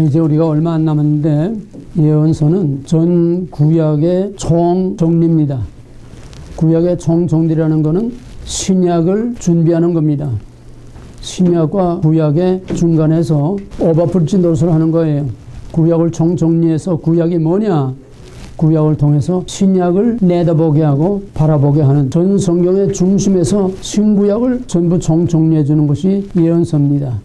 이제 우리가 얼마 안 남았는데 예언서는 전 구약의 총정리입니다. 구약의 총정리라는 것은 신약을 준비하는 겁니다. 신약과 구약의 중간에서 오버풀진 노릇을 하는 거예요. 구약을 총정리해서 구약이 뭐냐? 구약을 통해서 신약을 내다보게 하고 바라보게 하는 전 성경의 중심에서 신구약을 전부 총정리해 주는 것이 예언서입니다.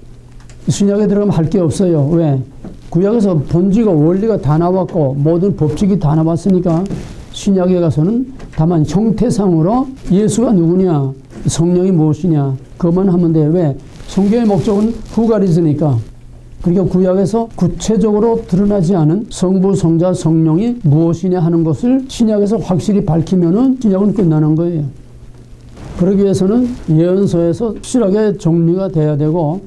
신약에 들어가면 할 게 없어요. 왜? 구약에서 본질과 원리가 다 나왔고 모든 법칙이 다 나왔으니까 신약에 가서는 다만 형태상으로 예수가 누구냐, 성령이 무엇이냐 그것만 하면 돼요. 왜? 성경의 목적은 후가리즈니까. 그러니까 구약에서 구체적으로 드러나지 않은 성부, 성자, 성령이 무엇이냐 하는 것을 신약에서 확실히 밝히면은 신약은 끝나는 거예요. 그러기 위해서는 예언서에서 확실하게 정리가 돼야 되고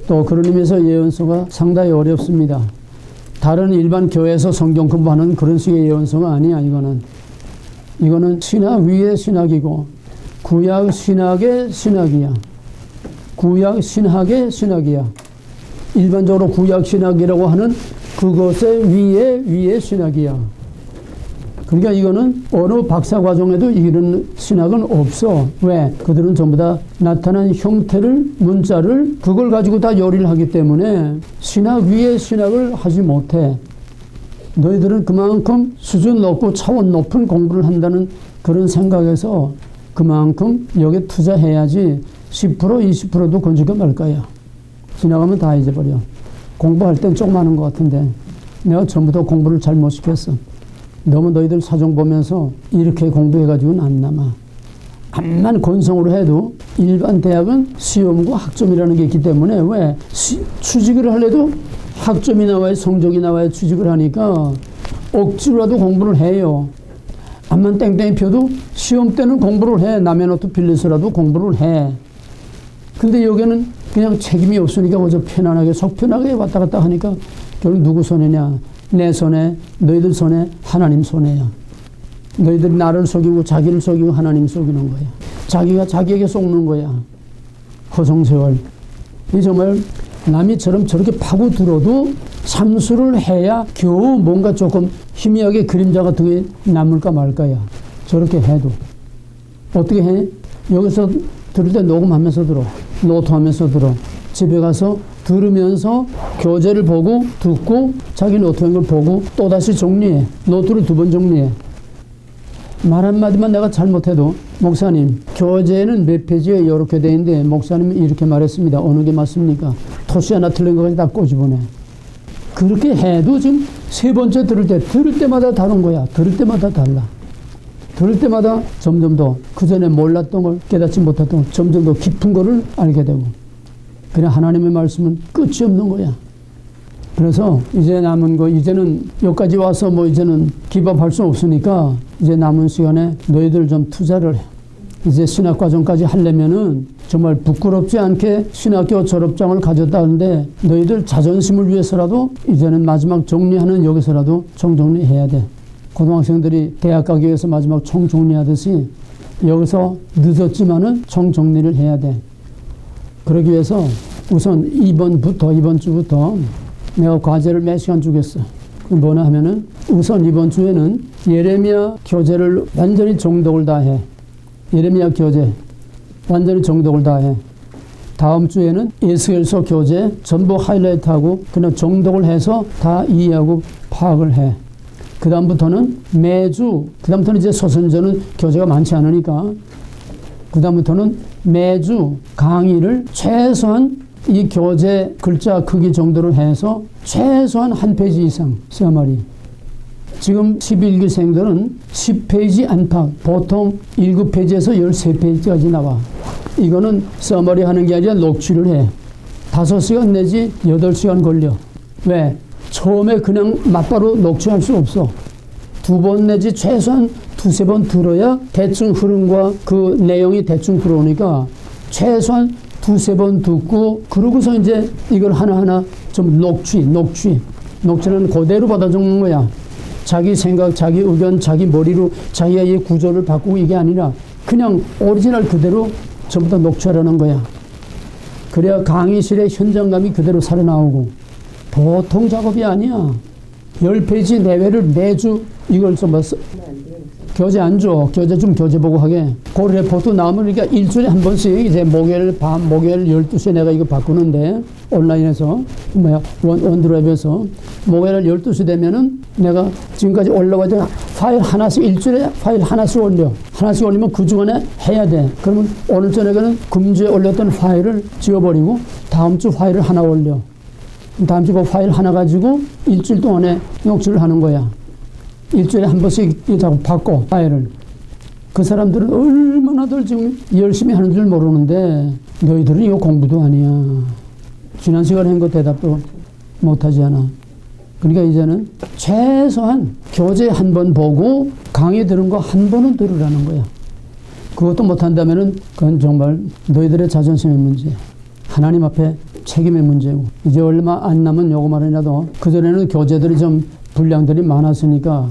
또 그런 의미에서 예언서가 상당히 어렵습니다. 다른 일반 교회에서 성경 공부하는 그런 식의 예언서가 아니야. 이거는 신학 위의 신학이고 구약 신학의 신학이야. 구약 신학의 신학이야. 일반적으로 구약 신학이라고 하는 그것의 위의 신학이야. 그러니까 이거는 어느 박사 과정에도 이런 신학은 없어. 왜? 그들은 전부 다 나타난 형태를, 문자를 그걸 가지고 다 요리를 하기 때문에 신학 위의 신학을 하지 못해. 너희들은 그만큼 수준 높고 차원 높은 공부를 한다는 그런 생각에서 그만큼 여기에 투자해야지 10% 20%도 건질까 말까야. 지나가면 다 잊어버려. 공부할 땐 조금 하는 것 같은데 내가 전부터 공부를 잘 못 시켰어. 너무 너희들 사정 보면서 이렇게 공부해가지고는 안 남아. 암만 건성으로 해도 일반 대학은 시험과 학점이라는 게 있기 때문에 왜? 취직을 하려도 학점이 나와야 성적이 나와야 취직을 하니까 억지로라도 공부를 해요. 암만 땡땡이 펴도 시험 때는 공부를 해. 남의 노트 빌려서라도 공부를 해. 근데 여기는 그냥 책임이 없으니까 어저 편안하게 속 편하게 왔다 갔다 하니까 결국 누구 손해냐? 내 손에, 너희들 손에, 하나님 손해야. 너희들이 나를 속이고 자기를 속이고 하나님 속이는 거야. 자기가 자기에게 속는 거야. 허송세월. 이 정말 남이 저렇게 파고들어도 참수를 해야 겨우 뭔가 조금 희미하게 그림자 같은 게 남을까 말까야. 저렇게 해도. 어떻게 해? 여기서 들을 때 녹음하면서 들어. 노트하면서 들어. 집에 가서 들으면서 교재를 보고 듣고 자기 노트한 걸 보고 또다시 정리해. 노트를 2번 정리해. 말 한마디만 내가 잘못해도 목사님 교재는 몇 페이지에 이렇게 돼 있는데 목사님이 이렇게 말했습니다. 어느 게 맞습니까? 토시 하나 틀린 거까지 다 꼬집어내. 그렇게 해도 지금 3번째 들을 때마다 다른 거야. 들을 때마다 달라. 들을 때마다 점점 더 그전에 몰랐던 걸 깨닫지 못했던 걸 점점 더 깊은 거를 알게 되고 그냥 하나님의 말씀은 끝이 없는 거야. 그래서 이제 남은 거 이제는 여기까지 와서 뭐 이제는 기밥할 수 없으니까 이제 남은 시간에 너희들 좀 투자를 해. 이제 신학과정까지 하려면은 정말 부끄럽지 않게 신학교 졸업장을 가졌다는데 너희들 자존심을 위해서라도 이제는 마지막 정리하는 여기서라도 총정리해야 돼. 고등학생들이 대학 가기 위해서 마지막 총정리하듯이 여기서 늦었지만은 총정리를 해야 돼. 그러기 위해서 우선 이번 주부터 내가 과제를 몇 시간 주겠어. 그럼 뭐냐 하면은 우선 이번 주에는 예레미야 교재를 완전히 정독을 다 해. 예레미야 교재 완전히 정독을 다 해. 다음 주에는 에스겔서 교재 전부 하이라이트하고 그냥 정독을 해서 다 이해하고 파악을 해. 그 다음부터는 그다음부터는 이제 소선전은 교재가 많지 않으니까 그 다음부터는 매주 강의를 최소한 이 교재 글자 크기 정도로 해서 최소한 1페이지 이상 써머리. 지금 11기생들은 10페이지 안팎, 보통 7페이지에서 13페이지까지 나와. 이거는 써머리 하는 게 아니라 녹취를 해. 5시간 내지 8시간 걸려. 왜? 처음에 그냥 맞바로 녹취할 수 없어. 2번 내지 최소한 2-3번 들어야 대충 흐름과 그 내용이 대충 들어오니까 최소한 2-3번 듣고 그러고서 이제 이걸 하나하나 좀 녹취는 그대로 받아 적는 거야. 자기 생각, 자기 의견, 자기 머리로 자기가 이 구조를 바꾸고 이게 아니라 그냥 오리지널 그대로 전부 다 녹취하라는 거야. 그래야 강의실의 현장감이 그대로 살아나오고 보통 작업이 아니야. 10페이지 내외를 매주 이걸 좀 교재 안 줘. 교재 좀 교재 보고 하게. 그 레포트 나오면 그러니까 일주일에 한 번씩 이제 목요일 밤, 목요일 12시에 내가 이거 바꾸는데 온라인에서 원드라이브에서 목요일 12시 되면은 내가 지금까지 올라와서 파일 하나씩 일주일에 파일 하나씩 올려. 하나씩 올리면 그 주간에 해야 돼. 그러면 오늘 저녁에는 금주에 올렸던 파일을 지워버리고 다음 주 파일을 하나 올려. 다음 주 그 파일 하나 가지고 일주일 동안에 녹취를 하는 거야. 일주일에 한 번씩 자꾸 바꿔 파일을. 그 사람들은 얼마나들 지금 열심히 하는 줄 모르는데 너희들은 이거 공부도 아니야. 지난 시간에 한 거 대답도 못하지 않아. 그러니까 이제는 최소한 교재 한 번 보고 강의 들은 거 한 번은 들으라는 거야. 그것도 못한다면은 그건 정말 너희들의 자존심의 문제, 하나님 앞에 책임의 문제고. 이제 얼마 안 남은 요거만이라도 그전에는 교재들이 좀 분량들이 많았으니까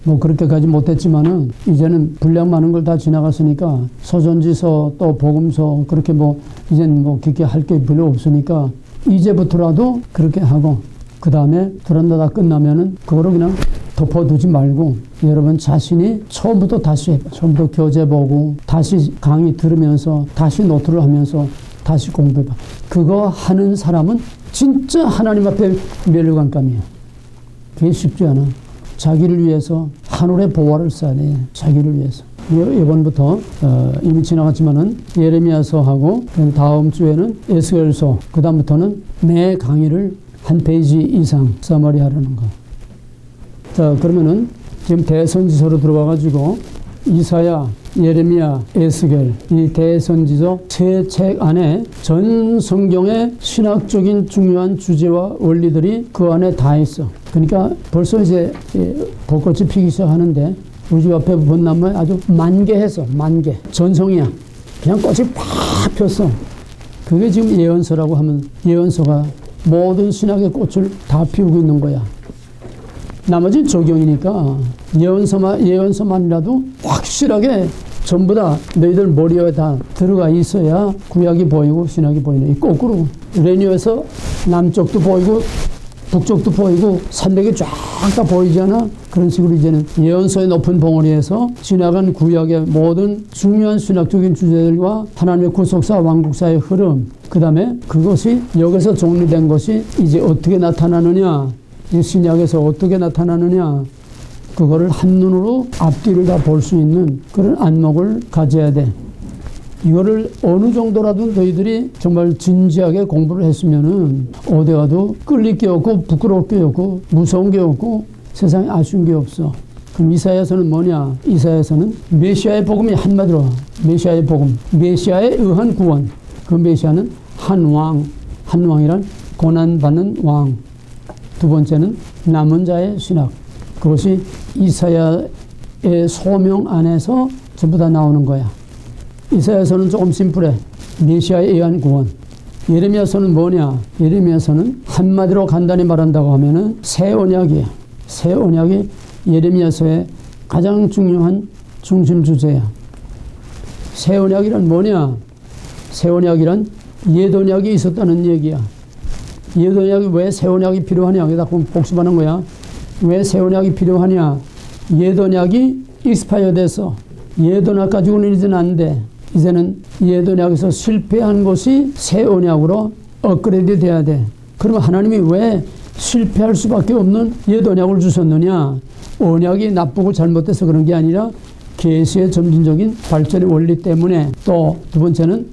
뭐 그렇게까지 못했지만은 이제는 분량 많은 걸 다 지나갔으니까 서전지서 또 복음서 그렇게 뭐 이제는 뭐 깊게 할 게 별로 없으니까 이제부터라도 그렇게 하고 그 다음에 드란다 다 끝나면은 그거를 그냥 덮어두지 말고 여러분 자신이 처음부터 다시 해봐. 처음부터 교재 보고 다시 강의 들으면서 다시 노트를 하면서 다시 공부해봐. 그거 하는 사람은 진짜 하나님 앞에 멸류관감이야. 그게 쉽지 않아. 자기를 위해서 하늘의 보화를 쌓아야 돼. 자기를 위해서. 이번부터 이미 지나갔지만은 예레미야서하고 다음 주에는 에스겔서, 그 다음부터는 매 강의를 한 페이지 이상 써머리 하려는 거. 자, 그러면은 지금 대선지서로 들어가가지고 이사야, 예레미야, 에스겔 이 대선지서 세 책 안에 전 성경의 신학적인 중요한 주제와 원리들이 그 안에 다 있어. 그러니까 벌써 이제 벚꽃이 피기 시작하는데 우리 집 앞에 벚나무에 아주 만개해서 만개 전송이야. 그냥 꽃이 팍 폈어. 그게 지금 예언서라고 하면 예언서가 모든 신학의 꽃을 다 피우고 있는 거야. 나머지는 적용이니까 예언서만이라도 확실하게 전부 다 너희들 머리에 다 들어가 있어야 구약이 보이고 신약이 보이네. 거꾸로 레니어에서 남쪽도 보이고 북쪽도 보이고 산맥이 쫙 다 보이잖아. 그런 식으로 이제는 예언서의 높은 봉우리에서 지나간 구약의 모든 중요한 신학적인 주제들과 하나님의 구속사 왕국사의 흐름, 그 다음에 그것이 여기서 정리된 것이 이제 어떻게 나타나느냐, 이 신약에서 어떻게 나타나느냐, 그거를 한눈으로 앞뒤를 다 볼 수 있는 그런 안목을 가져야 돼. 이거를 어느 정도라도 너희들이 정말 진지하게 공부를 했으면은 어디 가도 끌릴 게 없고 부끄러울 게 없고 무서운 게 없고 세상에 아쉬운 게 없어. 그럼 이사야서는 뭐냐? 이사야서는 메시아의 복음이 한마디로 메시아의 복음, 메시아에 의한 구원. 그 메시아는 한 왕이란 고난받는 왕. 두 번째는 남은 자의 신학. 그것이 이사야의 소명 안에서 전부 다 나오는 거야. 이사야서는 조금 심플해. 메시아에 의한 구원. 예레미야서는 뭐냐? 예레미야서는 한마디로 간단히 말한다고 하면은 새 언약이야. 새 언약이 예레미야서의 가장 중요한 중심 주제야. 새 언약이란 뭐냐? 새 언약이란 옛 언약이 있었다는 얘기야. 옛 언약이 왜 새 언약이 필요하냐? 여기다 복습하는 거야. 왜 새 언약이 필요하냐? 옛 언약이 익스파이어 돼서 옛 언약 가지고는 이제는 안 돼. 이제는 옛 언약에서 실패한 것이 새 언약으로 업그레이드 돼야 돼. 그러면 하나님이 왜 실패할 수밖에 없는 옛 언약을 주셨느냐? 언약이 나쁘고 잘못돼서 그런 게 아니라 계시의 점진적인 발전의 원리 때문에, 또 두 번째는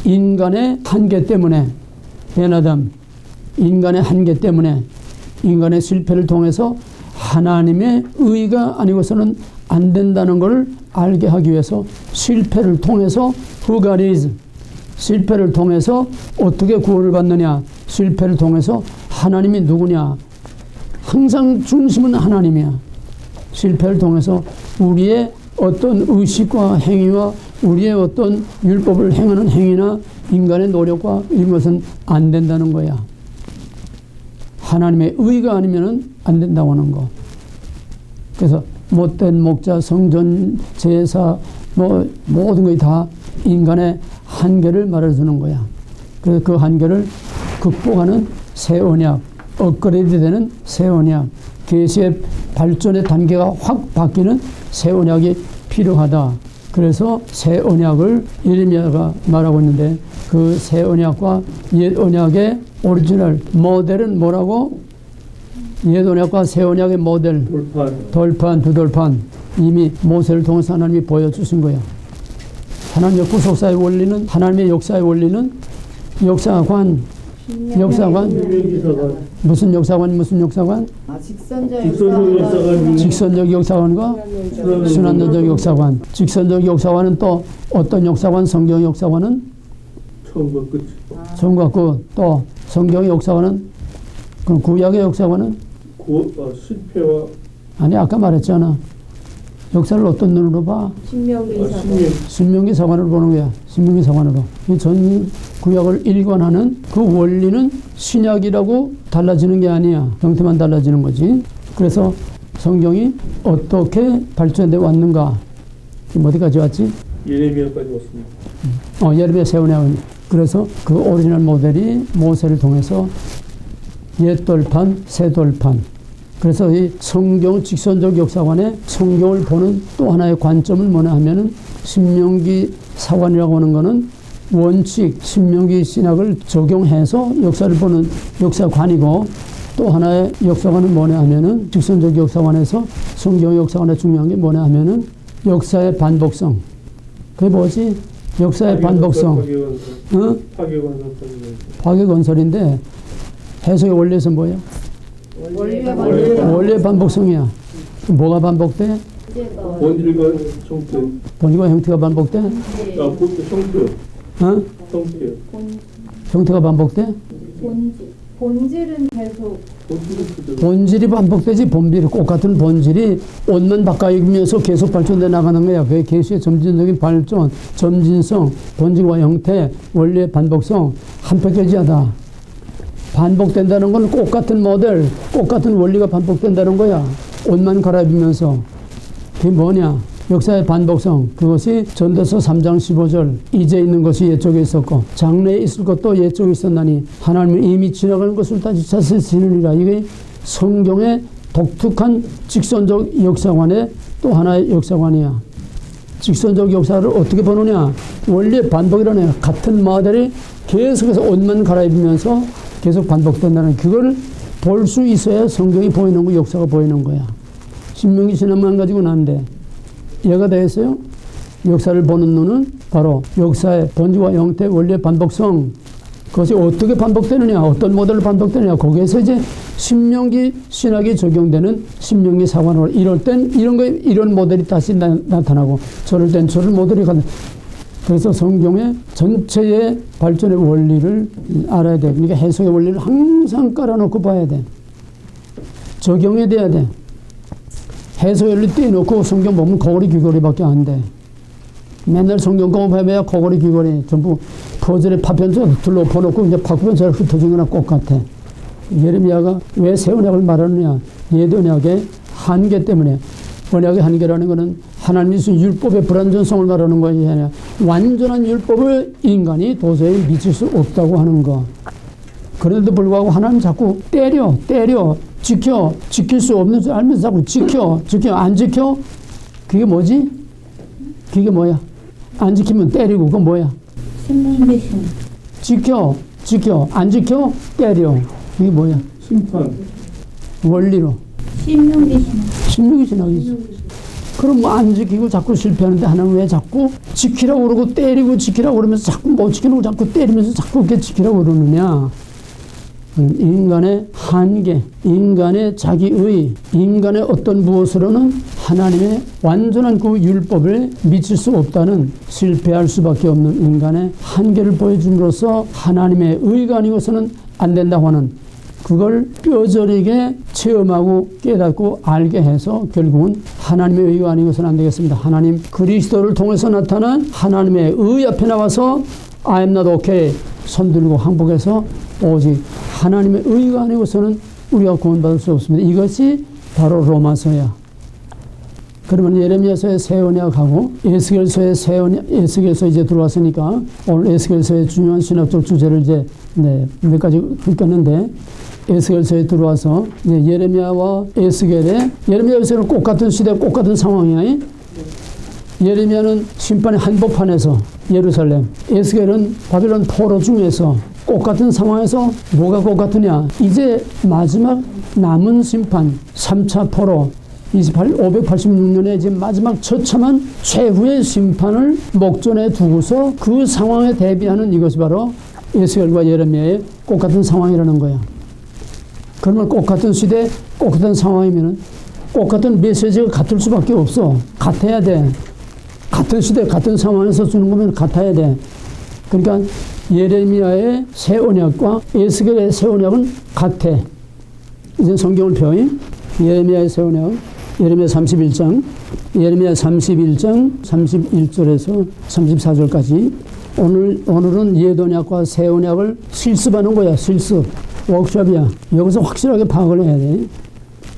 인간의 한계 때문에, 베나담 인간의 한계 때문에, 인간의 실패를 통해서 하나님의 의가 아니고서는 안 된다는 걸 알게 하기 위해서 실패를 통해서 후가리즈, 실패를 통해서 어떻게 구원을 받느냐, 실패를 통해서 하나님이 누구냐, 항상 중심은 하나님이야. 실패를 통해서 우리의 어떤 의식과 행위와 우리의 어떤 율법을 행하는 행위나 인간의 노력과 이런 것은 안 된다는 거야. 하나님의 의가 아니면 안 된다고 하는 거. 그래서 못된 목자, 성전, 제사, 뭐 모든 것이 다 인간의 한계를 말해주는 거야. 그래서 그 한계를 극복하는 새 언약, 업그레이드 되는 새 언약, 계시의 발전의 단계가 확 바뀌는 새 언약이 필요하다. 그래서 새 언약을 예레미야가 말하고 있는데 그 새 언약과 옛 언약의 오리지널 모델은 뭐라고? 옛 언약과 새 언약의 모델, 돌판, 두돌판 이미 모세를 통해서 하나님이 보여주신 거야. 하나님의 구속사의 원리는, 하나님의 역사의 원리는 역사관, 무슨 역사관? 직선적 역사관과 순환론적 역사관. 직선적 역사관은 또 어떤 역사관? 성경의 역사관은 처음과 끝. 또 성경의 역사관은, 그럼 구약의 역사관은 실패와 아니 아까 말했잖아. 역사를 어떤 눈으로 봐? 신명기 사관으로 보는 거야. 신명기 사관으로. 전 구약을 일관하는 그 원리는 신약이라고 달라지는 게 아니야. 형태만 달라지는 거지. 그래서 성경이 어떻게 발전돼 왔는가? 지금 어디까지 왔지? 예레미야까지 왔습니다. 예레미야 새 언약. 그래서 그 오리지널 모델이 모세를 통해서 옛 돌판, 새 돌판. 그래서 이 성경 직선적 역사관에 성경을 보는 또 하나의 관점은 뭐냐 하면은 신명기 사관이라고 하는 거는 원칙, 신명기 신학을 적용해서 역사를 보는 역사관이고, 또 하나의 역사관은 뭐냐 하면은 직선적 역사관에서 성경 역사관의 중요한 게 뭐냐 하면은 역사의 반복성. 그게 뭐지? 역사의 반복성. 파괴건설인데 해석의 원리에서 뭐예요? 원리의 반복성이야. 뭐가 반복돼? 본질과 형태. 본질과 형태가 반복돼? 형태. 형태가 반복돼? 본질은 계속. 본질이 반복되지. 본질이 똑같은 본질이 옷만 바꿔입으면서 계속 발전돼 나가는 거야. 그게 계시의 점진적인 발전, 점진성, 본질과 형태, 원리의 반복성, 한패키지하다. 반복된다는 건 똑같은 모델, 똑같은 원리가 반복된다는 거야. 옷만 갈아입으면서. 그게 뭐냐? 역사의 반복성. 그것이 전도서 3장 15절. 이제 있는 것이 옛적에 있었고 장래에 있을 것도 옛적에 있었나니 하나님은 이미 지나가는 것을 다 지나시느니라. 이게 성경의 독특한 직선적 역사관의 또 하나의 역사관이야. 직선적 역사를 어떻게 보느냐? 원리의 반복이라네. 같은 모델이 계속해서 옷만 갈아입으면서 계속 반복된다는, 그걸 볼 수 있어야 성경이 보이는 거, 역사가 보이는 거야. 신명기 신학만 가지고는 안 돼. 이해가 되겠어요? 역사를 보는 눈은 바로 역사의 본질과 형태, 원리의 반복성. 그것이 어떻게 반복되느냐, 어떤 모델로 반복되느냐, 거기에서 이제 신명기 신학이 적용되는 신명기 사관으로, 이럴 땐 이런 모델이 다시 나타나고, 저럴 땐 저런 모델이 가는. 그래서 성경의 전체의 발전의 원리를 알아야 돼. 그러니까 해석의 원리를 항상 깔아놓고 봐야 돼. 적용이 돼야 돼. 해석의 원리 떼놓고 성경 보면 거거리 귀거리밖에 안 돼. 맨날 성경 공부해봐야 거거리 귀거리 전부 퍼즐의 파편처럼 둘러퍼놓고 이제 바꾸면 잘 흩어진 거나 똑같아. 예레미야가 왜 새 언약을 말하느냐? 옛 언약의 한계 때문에. 언약의 한계라는 것은 하나님이 주신 율법의 불완전성을 말하는 것이 아니라 완전한 율법을 인간이 도저히 미칠 수 없다고 하는 것. 그런데도 불구하고 하나님 자꾸 때려 지킬 수 없는 줄 알면서 자꾸 지켜 안 지켜? 그게 뭐지? 그게 뭐야? 안 지키면 때리고. 그건 뭐야? 지켜 안 지켜? 때려. 그게 뭐야? 심판. 원리로. 신명기 신학이지. 그럼 뭐 안 지키고 자꾸 실패하는데 하나는 왜 자꾸 지키라고 그러고 때리고 지키라고 그러면서 자꾸 못 지키는 거 자꾸 때리면서 자꾸 그렇게 지키라고 그러느냐? 인간의 한계, 인간의 자기의, 인간의 어떤 무엇으로는 하나님의 완전한 그 율법을 미칠 수 없다는, 실패할 수밖에 없는 인간의 한계를 보여줌으로써 하나님의 의가 아니고서는 안 된다고 하는, 그걸 뼈저리게 체험하고 깨닫고 알게 해서 결국은 하나님의 의가 아니고서는 안 되겠습니다. 하나님 그리스도를 통해서 나타난 하나님의 의 앞에 나와서 I am not okay 손 들고 항복해서 오직 하나님의 의가 아니고서는 우리가 구원받을 수 없습니다. 이것이 바로 로마서야. 그러면 예레미야서의 새 언약하고 에스겔서의 새 언약, 에스겔서 이제 들어왔으니까 오늘 에스겔서의 중요한 신학적 주제를 이제 몇 가지 훑었는데 에스겔서에 들어와서 이제 예레미야와 에스겔의 예레미야에서는 꼭 같은 시대, 꼭 같은 상황이야. 예레미야는 심판의 한복판에서 예루살렘, 에스겔은 바빌론 포로 중에서 꼭 같은 상황에서 뭐가 꼭 같으냐? 이제 마지막 남은 심판 3차 포로 586년에 이제 마지막 처참한 최후의 심판을 목전에 두고서 그 상황에 대비하는 이것이 바로 에스겔과 예레미야의 꼭 같은 상황이라는 거야. 그러면 꼭 같은 시대, 꼭 같은 상황이면 꼭 같은 메시지가 같을 수밖에 없어. 같아야 돼. 같은 시대, 같은 상황에서 주는 거면 같아야 돼. 그러니까 예레미야의 새 언약과 에스겔의 새 언약은 같아. 이제 성경을 펴. 예레미야의 새 언약, 예레미야 31장, 예레미야 31장 31절에서 34절까지 오늘은 옛 언약과 새 언약을 실습하는 거야. 실습. 워크숍이야. 여기서 확실하게 파악을 해야 돼.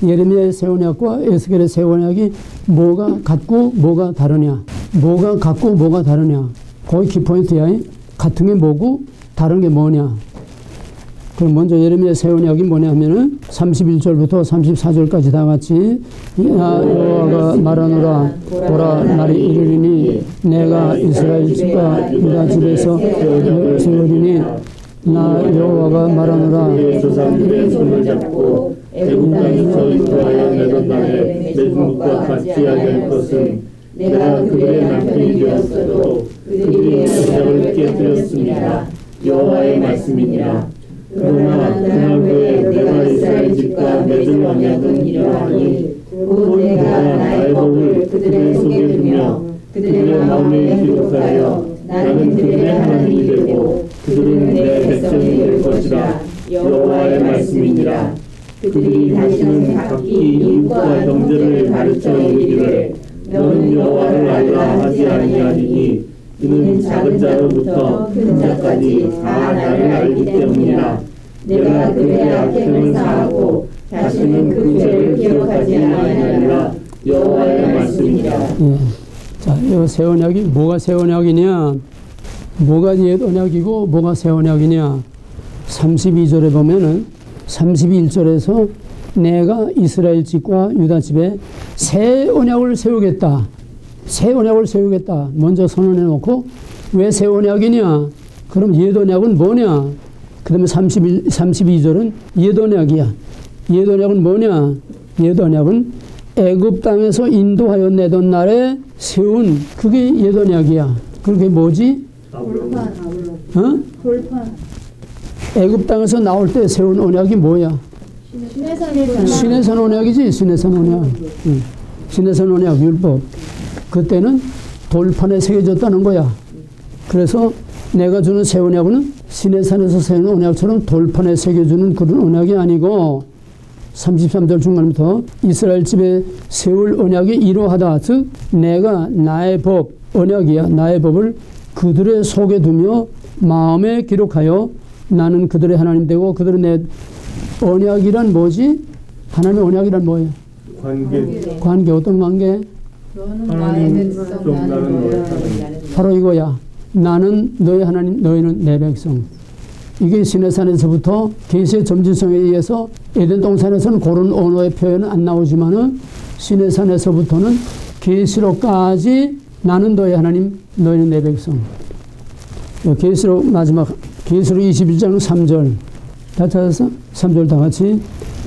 예레미야의 새 언약과 에스겔의 새 언약이 뭐가 같고 뭐가 다르냐. 뭐가 같고 뭐가 다르냐. 거기 키포인트야. 같은 게 뭐고 다른 게 뭐냐. 그럼 먼저 예레미야 새 언약이 뭐냐 하면은 31절부터 34절까지 다 같이 여호와가 말하노라 보라 날이 이르리니 내가 이스라엘 집과 유다 집에서 세우리니 나 여호와가 말하노라 조상들의 손을 잡고 애굽 땅에서 인도하여 내던 날에 맺은 것과 같이 하게 것은 내가 그들의 남편이 되었어도 그들이 내 언약을 깨뜨렸습니다. 여호와의 말씀이니라. 그러나 그날 후에 내가 이스라엘 집과 맺을 언약은 이러하니 곧 내가 나의 법을 그들의 속에 두며 그들의 마음에 기록하여 나는 그들의 하나님이 되고 그들은 내 백성이 될 것이라. 여호와의 말씀이니라. 그들이 다시는 각기 이웃과 형제를 가르쳐 이르기를 너는 여호와를 알라 하지 아니하리니 이는 작은 자로부터 큰 자까지 다 나를 알기 때문이라. 내가 그들의 악행을 사하고 다시는 그 죄를 기억하지 아니하리라. 여호와의 말씀이니라. 자, 이 새 언약이 뭐가 새 언약이냐? 뭐가 옛 언약이고 뭐가 새 언약이냐? 32절에 보면은 31절에서 내가 이스라엘 집과 유다 집에 새 언약을 세우겠다. 새 언약을 세우겠다. 먼저 선언해 놓고 왜 새 언약이냐? 그럼 옛 언약은 뭐냐? 그 다음에 32절은 옛 언약이야. 옛 언약은 뭐냐? 옛 언약은 애굽 땅에서 인도하여 내던 날에 세운 그게 옛 언약이야. 그게 뭐지? 돌판. 돌판. 애굽 땅에서 나올 때 세운 언약이 뭐야? 시내산 언약이지. 시내산 언약. 시내산 언약 율법. 그때는 돌판에 새겨졌다는 거야. 그래서 내가 주는 새 언약은 시내산에서 세운 언약처럼 돌판에 새겨주는 그런 언약이 아니고 33절 중간부터 이스라엘 집에 세울 언약이 이러하다. 즉 내가 나의 법, 언약이야. 나의 법을 그들의 속에 두며 마음에 기록하여 나는 그들의 하나님 되고 그들은 내 언약이란 뭐지? 하나님의 언약이란 뭐예요? 관계. 어떤 관계? 너는 나의 백성, 나는 너의 하나님. 바로 이거야. 나는 너의 하나님, 너희는 내 백성. 이게 시내산에서부터 계시의 점진성에 의해서 에덴 동산에서는 그런 언어의 표현은 안 나오지만은 시내산에서부터는 계시록까지 나는 너의 하나님, 너희는 내 백성. 계시록 마지막 계시록 21장 3절 다 찾았어? 3절 다 같이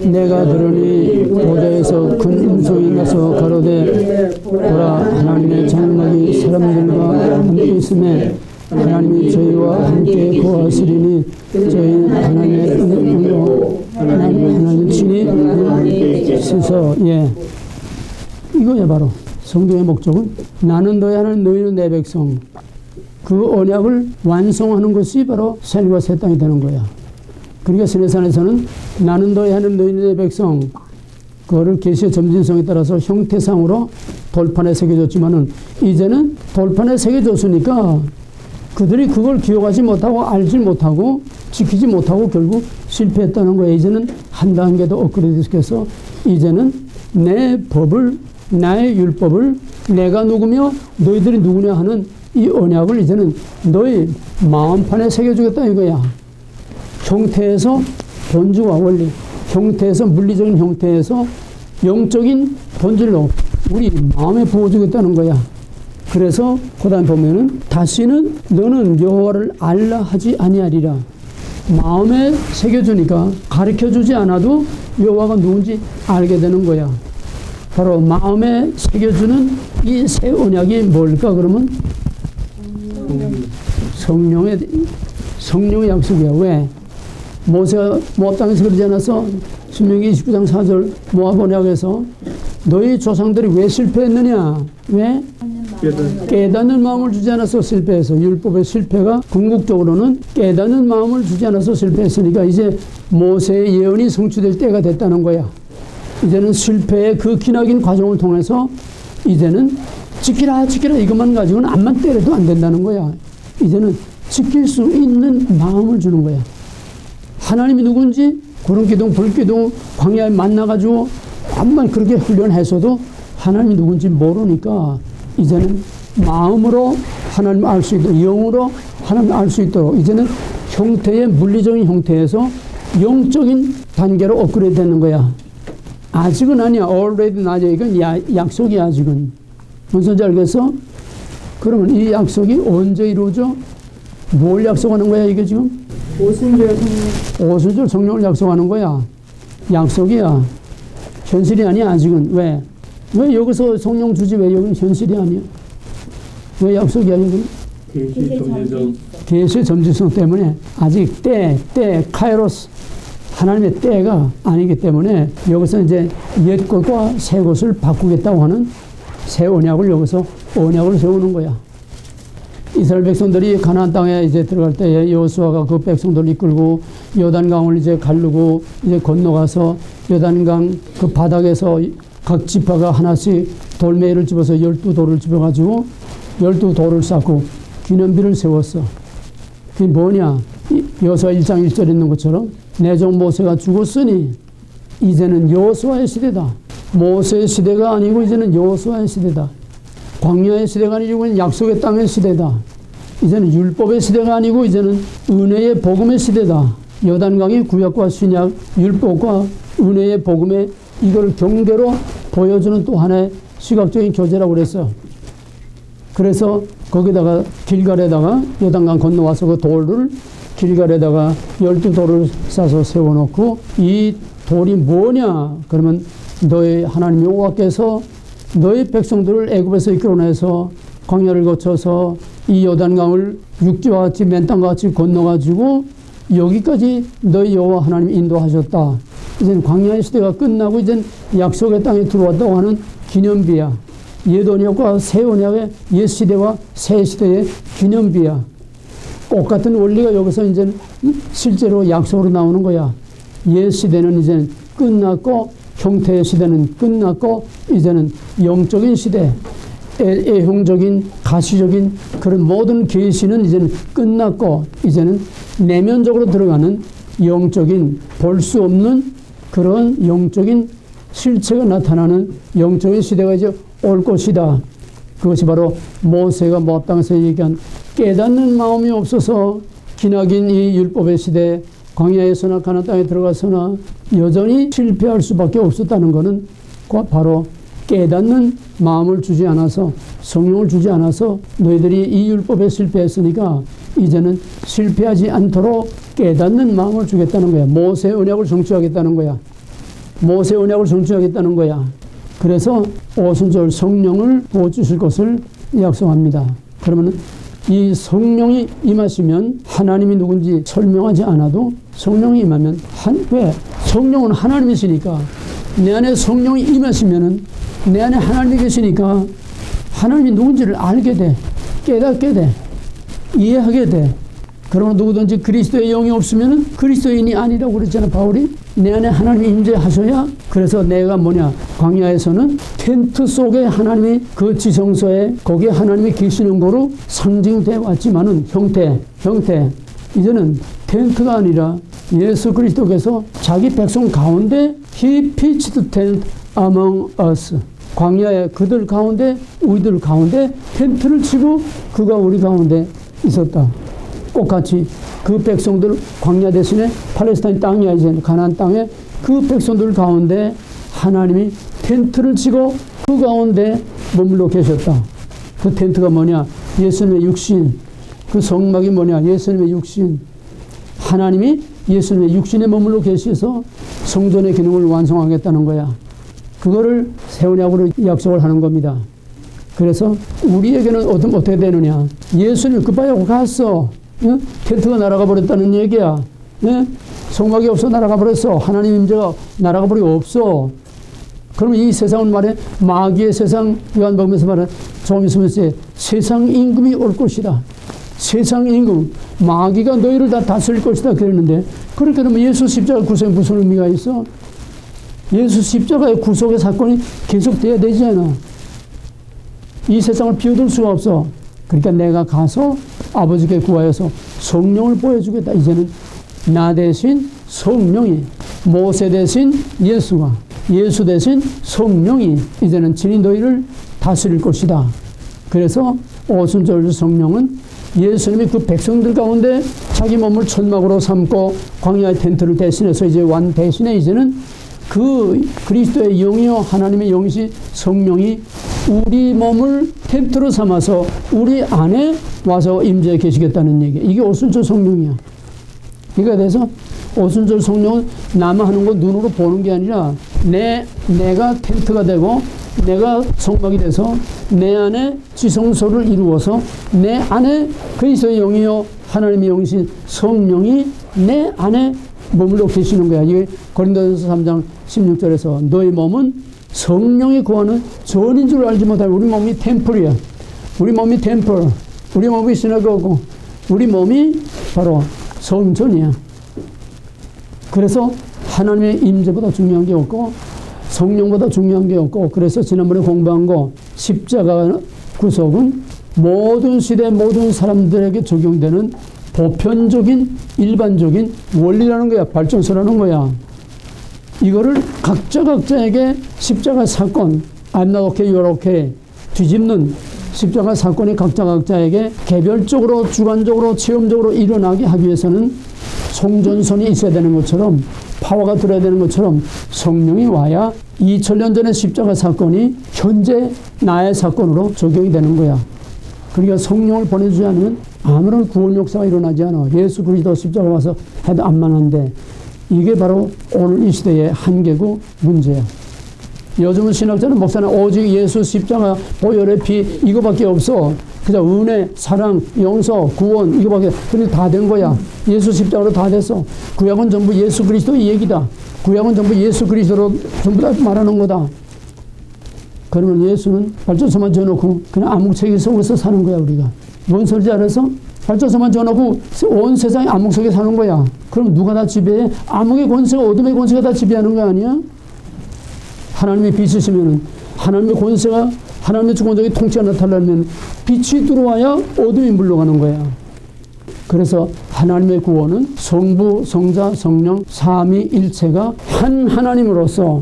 내가 들으니 보좌에서 큰 음성이 나서 가로되 보라 하나님의 장막이 사람들과 함께 있음에 하나님이 저희와 함께 거하시리니 저희는 하나님의 은혜로 하나님 친히 쓰서 이거야 바로 성경의 목적은 나는 너의 하나님 너희는 내 백성. 그 언약을 완성하는 것이 바로 새하늘과 새 땅이 되는 거야. 그러니까 시내산에서는 나는 너의 하나님 너희는 내 백성 그거를 계시의 점진성에 따라서 형태상으로 돌판에 새겨졌지만은 이제는 돌판에 새겨졌으니까 그들이 그걸 기억하지 못하고 알지 못하고 지키지 못하고 결국 실패했다는 거예요. 이제는 한 단계 더 업그레이드 시켜서 이제는 내 법을 나의 율법을 내가 누구며 너희들이 누구냐 하는 이 언약을 이제는 너희 마음판에 새겨주겠다 이거야. 형태에서 본주와 원리, 형태에서 물리적인 형태에서 영적인 본질로 우리 마음에 부어주겠다는 거야. 그래서 그다음 보면은 다시는 너는 여호와를 알라 하지 아니하리라. 마음에 새겨주니까 가르쳐주지 않아도 여호와가 누군지 알게 되는 거야. 바로 마음에 새겨주는 이 새 언약이 뭘까 그러면 성령의 약속이야. 왜? 모세가 모압 땅에서 그러지 않았어? 신명기 29장 4절 모압 언약에서 너희 조상들이 왜 실패했느냐? 왜? 깨닫는 마음을 주지 않아서 실패해서 율법의 실패가 궁극적으로는 깨닫는 마음을 주지 않아서 실패했으니까 이제 모세의 예언이 성취될 때가 됐다는 거야. 이제는 실패의 그 기나긴 과정을 통해서 이제는 지키라 이것만 가지고는 암만 때려도 안 된다는 거야. 이제는 지킬 수 있는 마음을 주는 거야. 하나님이 누군지 구름기둥 불기둥 광야에 만나가지고 암만 그렇게 훈련했어도 하나님이 누군지 모르니까 이제는 마음으로 하나님 알 수 있도록 영으로 하나님 알 수 있도록 이제는 형태의 물리적인 형태에서 영적인 단계로 업그레이드 되는 거야. 아직은 아니야. already 나죠. 이건 약속이야. 아직은. 무슨 지 알겠어? 그러면 이 약속이 언제 이루어져? 뭘 약속하는 거야 이게 지금? 오순절 성령을 약속하는 거야. 약속이야. 현실이 아니야 아직은. 왜 여기서 성령 주지 왜 여기는 현실이 아니야? 왜 약속이야 여기는? 계시의 점지성 때문에 아직 카이로스 하나님의 때가 아니기 때문에 여기서 이제 옛 것과 새 것을 바꾸겠다고 하는 새 언약을 여기서 언약을 세우는 거야. 이스라엘 백성들이 가나안 땅에 이제 들어갈 때에 여호수아가 그 백성들을 이끌고 요단강을 이제 가르고 이제 건너가서 요단강 그 바닥에서 각 지파가 하나씩 돌멩이를 집어서 12돌을 집어가지고 12돌을 쌓고 기념비를 세웠어. 그게 뭐냐? 여호수아 1장 1절에 있는 것처럼 내 종 모세가 죽었으니 이제는 여호수아의 시대다. 모세의 시대가 아니고 이제는 여호수아의 시대다. 광야의 시대가 아니고 약속의 땅의 시대다. 이제는 율법의 시대가 아니고 이제는 은혜의 복음의 시대다. 요단강의 구약과 신약, 율법과 은혜의 복음의 이걸 경계로 보여주는 또 하나의 시각적인 교제라고 그랬어. 그래서 거기다가 길갈에다가 요단강 건너와서 그 돌을 길갈에다가 12돌을 싸서 세워놓고 이 돌이 뭐냐? 그러면 너희 하나님 여호와께서 너희 백성들을 애굽에서 이끌어내서 광야를 거쳐서 이 요단강을 육지와 같이 맨 땅과 같이 건너가지고 여기까지 너희 여호와 하나님이 인도하셨다. 이제는 광야의 시대가 끝나고 이젠 약속의 땅에 들어왔다고 하는 기념비야. 옛 언약과 새 언약의 옛 시대와 새 시대의 기념비야. 똑같은 원리가 여기서 이제 실제로 약속으로 나오는 거야. 옛 시대는 이제 끝났고 형태의 시대는 끝났고 이제는 영적인 시대, 애형적인 가시적인 그런 모든 계시는 이제는 끝났고 이제는 내면적으로 들어가는 영적인 볼 수 없는 그런 영적인 실체가 나타나는 영적인 시대가 이제 올 것이다. 그것이 바로 모세가 모압 땅에서 얘기한 깨닫는 마음이 없어서 기나긴 이 율법의 시대 광야에서나 가나안 땅에 들어가서나 여전히 실패할 수밖에 없었다는 것은 바로 깨닫는 마음을 주지 않아서 성령을 주지 않아서 너희들이 이 율법에 실패했으니까 이제는 실패하지 않도록 깨닫는 마음을 주겠다는 거야. 모세 언약을 성취하겠다는 거야. 모세 언약을 성취하겠다는 거야. 그래서 오순절 성령을 부어주실 것을 약속합니다. 그러면 이 성령이 임하시면 하나님이 누군지 설명하지 않아도 성령이 임하면 왜? 성령은 하나님이시니까 내 안에 성령이 임하시면은 내 안에 하나님이 계시니까 하나님이 누군지를 알게 돼. 깨닫게 돼. 이해하게 돼. 그러나 누구든지 그리스도의 영이 없으면 그리스도인이 아니라고 그랬잖아 바울이. 내 안에 하나님이 임재하셔야. 그래서 내가 뭐냐, 광야에서는 텐트 속에 하나님이 그 지성소에 거기에 하나님이 계시는 거로 상징되어 왔지만은 형태 이제는 텐트가 아니라 예수 그리스도께서 자기 백성 가운데 He pitched tent among us. 광야에 그들 가운데 우리들 가운데 텐트를 치고 그가 우리 가운데 있었다. 똑같이 그 백성들 광야 대신에 팔레스타인 땅이야 이제 가나안 땅에 그 백성들 가운데 하나님이 텐트를 치고 그 가운데 머물러 계셨다. 그 텐트가 뭐냐? 예수님의 육신. 그 성막이 뭐냐? 예수님의 육신. 하나님이 예수님의 육신에 머물러 계셔서 성전의 기능을 완성하겠다는 거야. 그거를 새 언약으로 약속을 하는 겁니다. 그래서 우리에게는 어떻게 되느냐? 예수님 급하게 갔어. 응? 텐트가 날아가 버렸다는 얘기야. 응? 성막이 없어 날아가 버렸어. 하나님 임재가 날아가 버리고 없어. 그러면 이 세상은 말해 마귀의 세상, 요한복음에서 말해 조금 있으면 세상 임금이 올 것이다. 세상 임금, 마귀가 너희를 다 다스릴 것이다 그랬는데, 그렇게 되면 예수 십자가 구속에 무슨 의미가 있어? 예수 십자가의 구속의 사건이 계속돼야 되잖아. 이 세상을 비워둘 수가 없어. 그러니까 내가 가서 아버지께 구하여서 성령을 보여주겠다. 이제는 나 대신 성령이, 모세 대신 예수가, 예수 대신 성령이 이제는 친히 너희를 다스릴 것이다. 그래서 오순절 성령은 예수님이 그 백성들 가운데 자기 몸을 천막으로 삼고 광야의 텐트를 대신해서 이제 완 대신에 이제는 그 그리스도의 영이요 하나님의 영이신 성령이 우리 몸을 텐트로 삼아서 우리 안에 와서 임재해 계시겠다는 얘기. 이게 오순절 성령이야. 그러니까 그래서 오순절 성령은 나만 하는 거 눈으로 보는 게 아니라 내가 텐트가 되고 내가 성막이 돼서 내 안에 지성소를 이루어서 내 안에 그리스도의 영이요 하나님의 영이신 성령이 내 안에 머물러 계시는 거야. 이게 고린도전서 3장 16절에서 너희 몸은 성령이 거하는 전인 줄 알지 못하면 우리 몸이 템플이야. 우리 몸이 템플, 우리 몸이 시나고고, 우리 몸이 바로 성전이야. 그래서 하나님의 임재보다 중요한 게 없고 성령보다 중요한 게 없고, 그래서 지난번에 공부한 거 십자가 구속은 모든 시대 모든 사람들에게 적용되는 보편적인 일반적인 원리라는 거야. 발전소라는 거야. 이거를 각자에게 십자가 사건, I'm not okay, you're okay 뒤집는 십자가 사건이 각자에게 개별적으로 주관적으로 체험적으로 일어나게 하기 위해서는 송전선이 있어야 되는 것처럼, 파워가 들어야 되는 것처럼 성령이 와야 2000년 전의 십자가 사건이 현재 나의 사건으로 적용이 되는 거야. 그러니까 성령을 보내주지 않으면 아무런 구원 역사가 일어나지 않아. 예수 그리스도 십자가 와서 해도 안 만한데, 이게 바로 오늘 이 시대의 한계고 문제야. 요즘은 신학자는 목사는 오직 예수 십자가 보혈의 피 이거밖에 없어. 그냥 은혜, 사랑, 용서, 구원 이거밖에. 그런데 다 된 거야. 예수 십자가로 다 됐어. 구약은 전부 예수 그리스도 이 얘기다. 구약은 전부 예수 그리스도로 전부 다 말하는 거다. 그러면 예수는 발전소만 지어놓고 그냥 암흑체계 속에서 사는 거야. 우리가 뭔 소리인지 알아서? 발전소만 지어놓고 온 세상이 암흑 속에 사는 거야. 그럼 누가 다 지배해? 암흑의 권세가, 어둠의 권세가 다 지배하는 거 아니야? 하나님의 빛이시면은, 하나님의 권세가, 하나님의 주권적인 통치가 나타나면 빛이 들어와야 어둠이 물러가는 거야. 그래서 하나님의 구원은 성부, 성자, 성령 삼위일체가 한 하나님으로서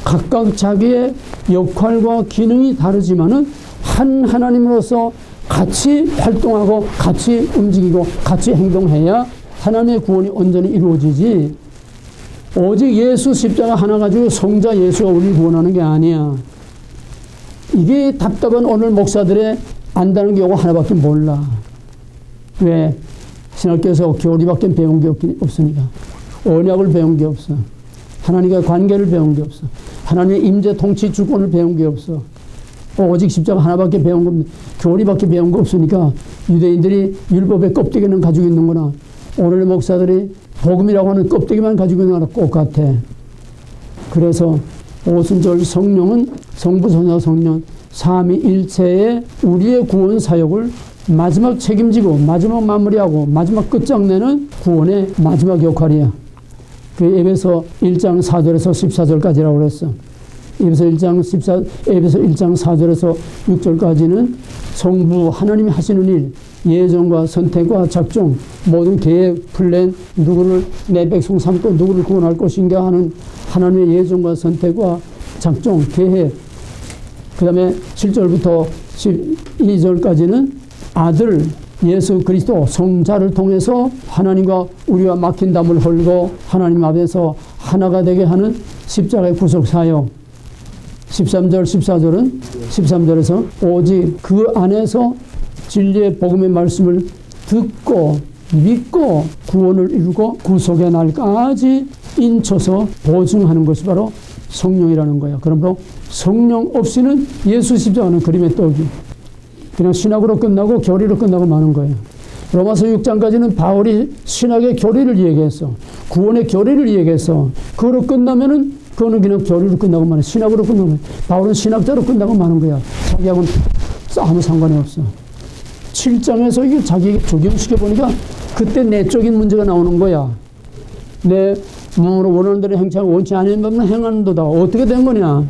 각각 자기의 역할과 기능이 다르지만은 한 하나님으로서 같이 활동하고 같이 움직이고 같이 행동해야 하나님의 구원이 온전히 이루어지지, 오직 예수 십자가 하나 가지고 성자 예수가 우리를 구원하는 게 아니야. 이게 답답한 오늘 목사들의 안다는 게 이거 하나밖에 몰라. 왜? 신학교에서 교리밖에 배운 게 없으니까. 언약을 배운 게 없어. 하나님과 관계를 배운 게 없어. 하나님의 임재 통치 주권을 배운 게 없어. 오직 십자가 하나밖에 배운 겁니다. 교리밖에 배운 거 없으니까 유대인들이 율법의 껍데기는 가지고 있는구나. 오늘의 목사들이 복음이라고 하는 껍데기만 가지고 있는 거랑 똑같아. 그래서 오순절 성령은 성부, 성자, 성령 삼위일체의 우리의 구원 사역을 마지막 책임지고 마지막 마무리하고 마지막 끝장내는 구원의 마지막 역할이야. 그 에베소 1장 4절에서 14절까지라고 그랬어. 에베소 1장 4절에서 6절까지는 성부 하나님이 하시는 일, 예정과 선택과 작정, 모든 계획, 플랜, 누구를 내 백성 삼고 누구를 구원할 것인가 하는 하나님의 예정과 선택과 작정, 계획, 그 다음에 7절부터 12절까지는 아들 예수 그리스도 성자를 통해서 하나님과 우리와 막힌 담을 헐고 하나님 앞에서 하나가 되게 하는 십자가의 구속 사역. 13절 14절은 13절에서 오직 그 안에서 진리의 복음의 말씀을 듣고 믿고 구원을 이루고 구속의 날까지 인쳐서 보증하는 것이 바로 성령이라는 거예요. 그러므로 성령 없이는 예수 십자가는 그림의 떡이 그냥 신학으로 끝나고 교리로 끝나고 마는 거예요. 로마서 6장까지는 바울이 신학의 교리를 얘기했어. 구원의 교리를 얘기했어. 그거로 끝나면은 그거는 그냥 교리로 끝나고 마는 신학으로 끝나고 마는 바울은 신학자로 끝나고 마는 거야. 자기하고는 아무 상관이 없어. 7장에서 이게 자기에게 적용시켜 보니까 그때 내적인 문제가 나오는 거야. 내 몸으로 원하는 대로 행차하고 원치 않는 법만 행하는도다. 어떻게 된 거냐?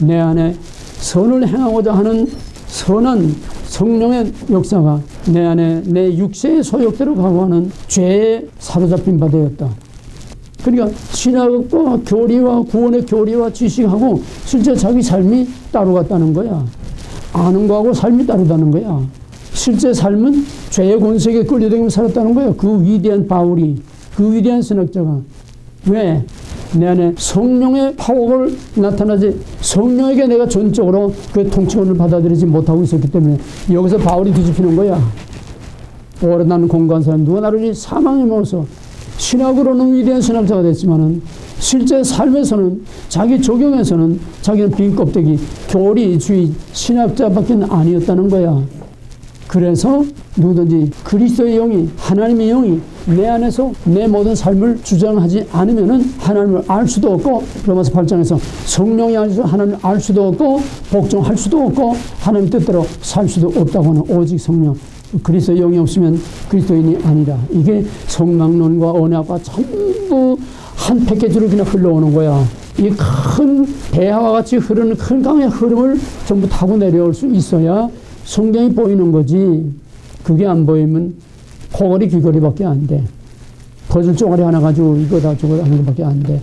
내 안에 선을 행하고자 하는 선한 성령의 역사가 내 안에 내 육체의 소욕대로 가고하는 죄에 사로잡힌 바 되었다. 그러니까 신학과 교리와 구원의 교리와 지식하고 실제 자기 삶이 따로 갔다는 거야. 아는 거하고 삶이 다르다는 거야. 실제 삶은 죄의 권세에 끌려다니며 살았다는 거야. 그 위대한 바울이, 그 위대한 신학자가. 왜? 내 안에 성령의 파워가 나타나지 성령에게 내가 전적으로 그 통치권을 받아들이지 못하고 있었기 때문에 여기서 바울이 뒤집히는 거야. 오래 나는 공부한 사람 누가 나를 사망에 넣어서 신학으로는 위대한 신학자가 됐지만은 실제 삶에서는 자기 적용에서는 자기는 빈 껍데기 교리주의 신학자밖에 아니었다는 거야. 그래서 누구든지 그리스도의 영이 하나님의 영이 내 안에서 내 모든 삶을 주장하지 않으면은 하나님을 알 수도 없고 로마서 8장에서 성령이 아니서 하나님을 알 수도 없고 복종할 수도 없고 하나님 뜻대로 살 수도 없다고 하는 오직 성령 그리스도의 영이 없으면 그리스도인이 아니라 이게 성막론과 언약과 전부 한 패키지로 그냥 흘러오는 거야. 이 큰 대하와 같이 흐르는 큰 강의 흐름을 전부 타고 내려올 수 있어야 성경이 보이는 거지. 그게 안 보이면 코걸이 귀걸이밖에 안 돼. 퍼즐 쪼가리 하나 가지고 이거다 저거다 하는 것밖에 안 돼.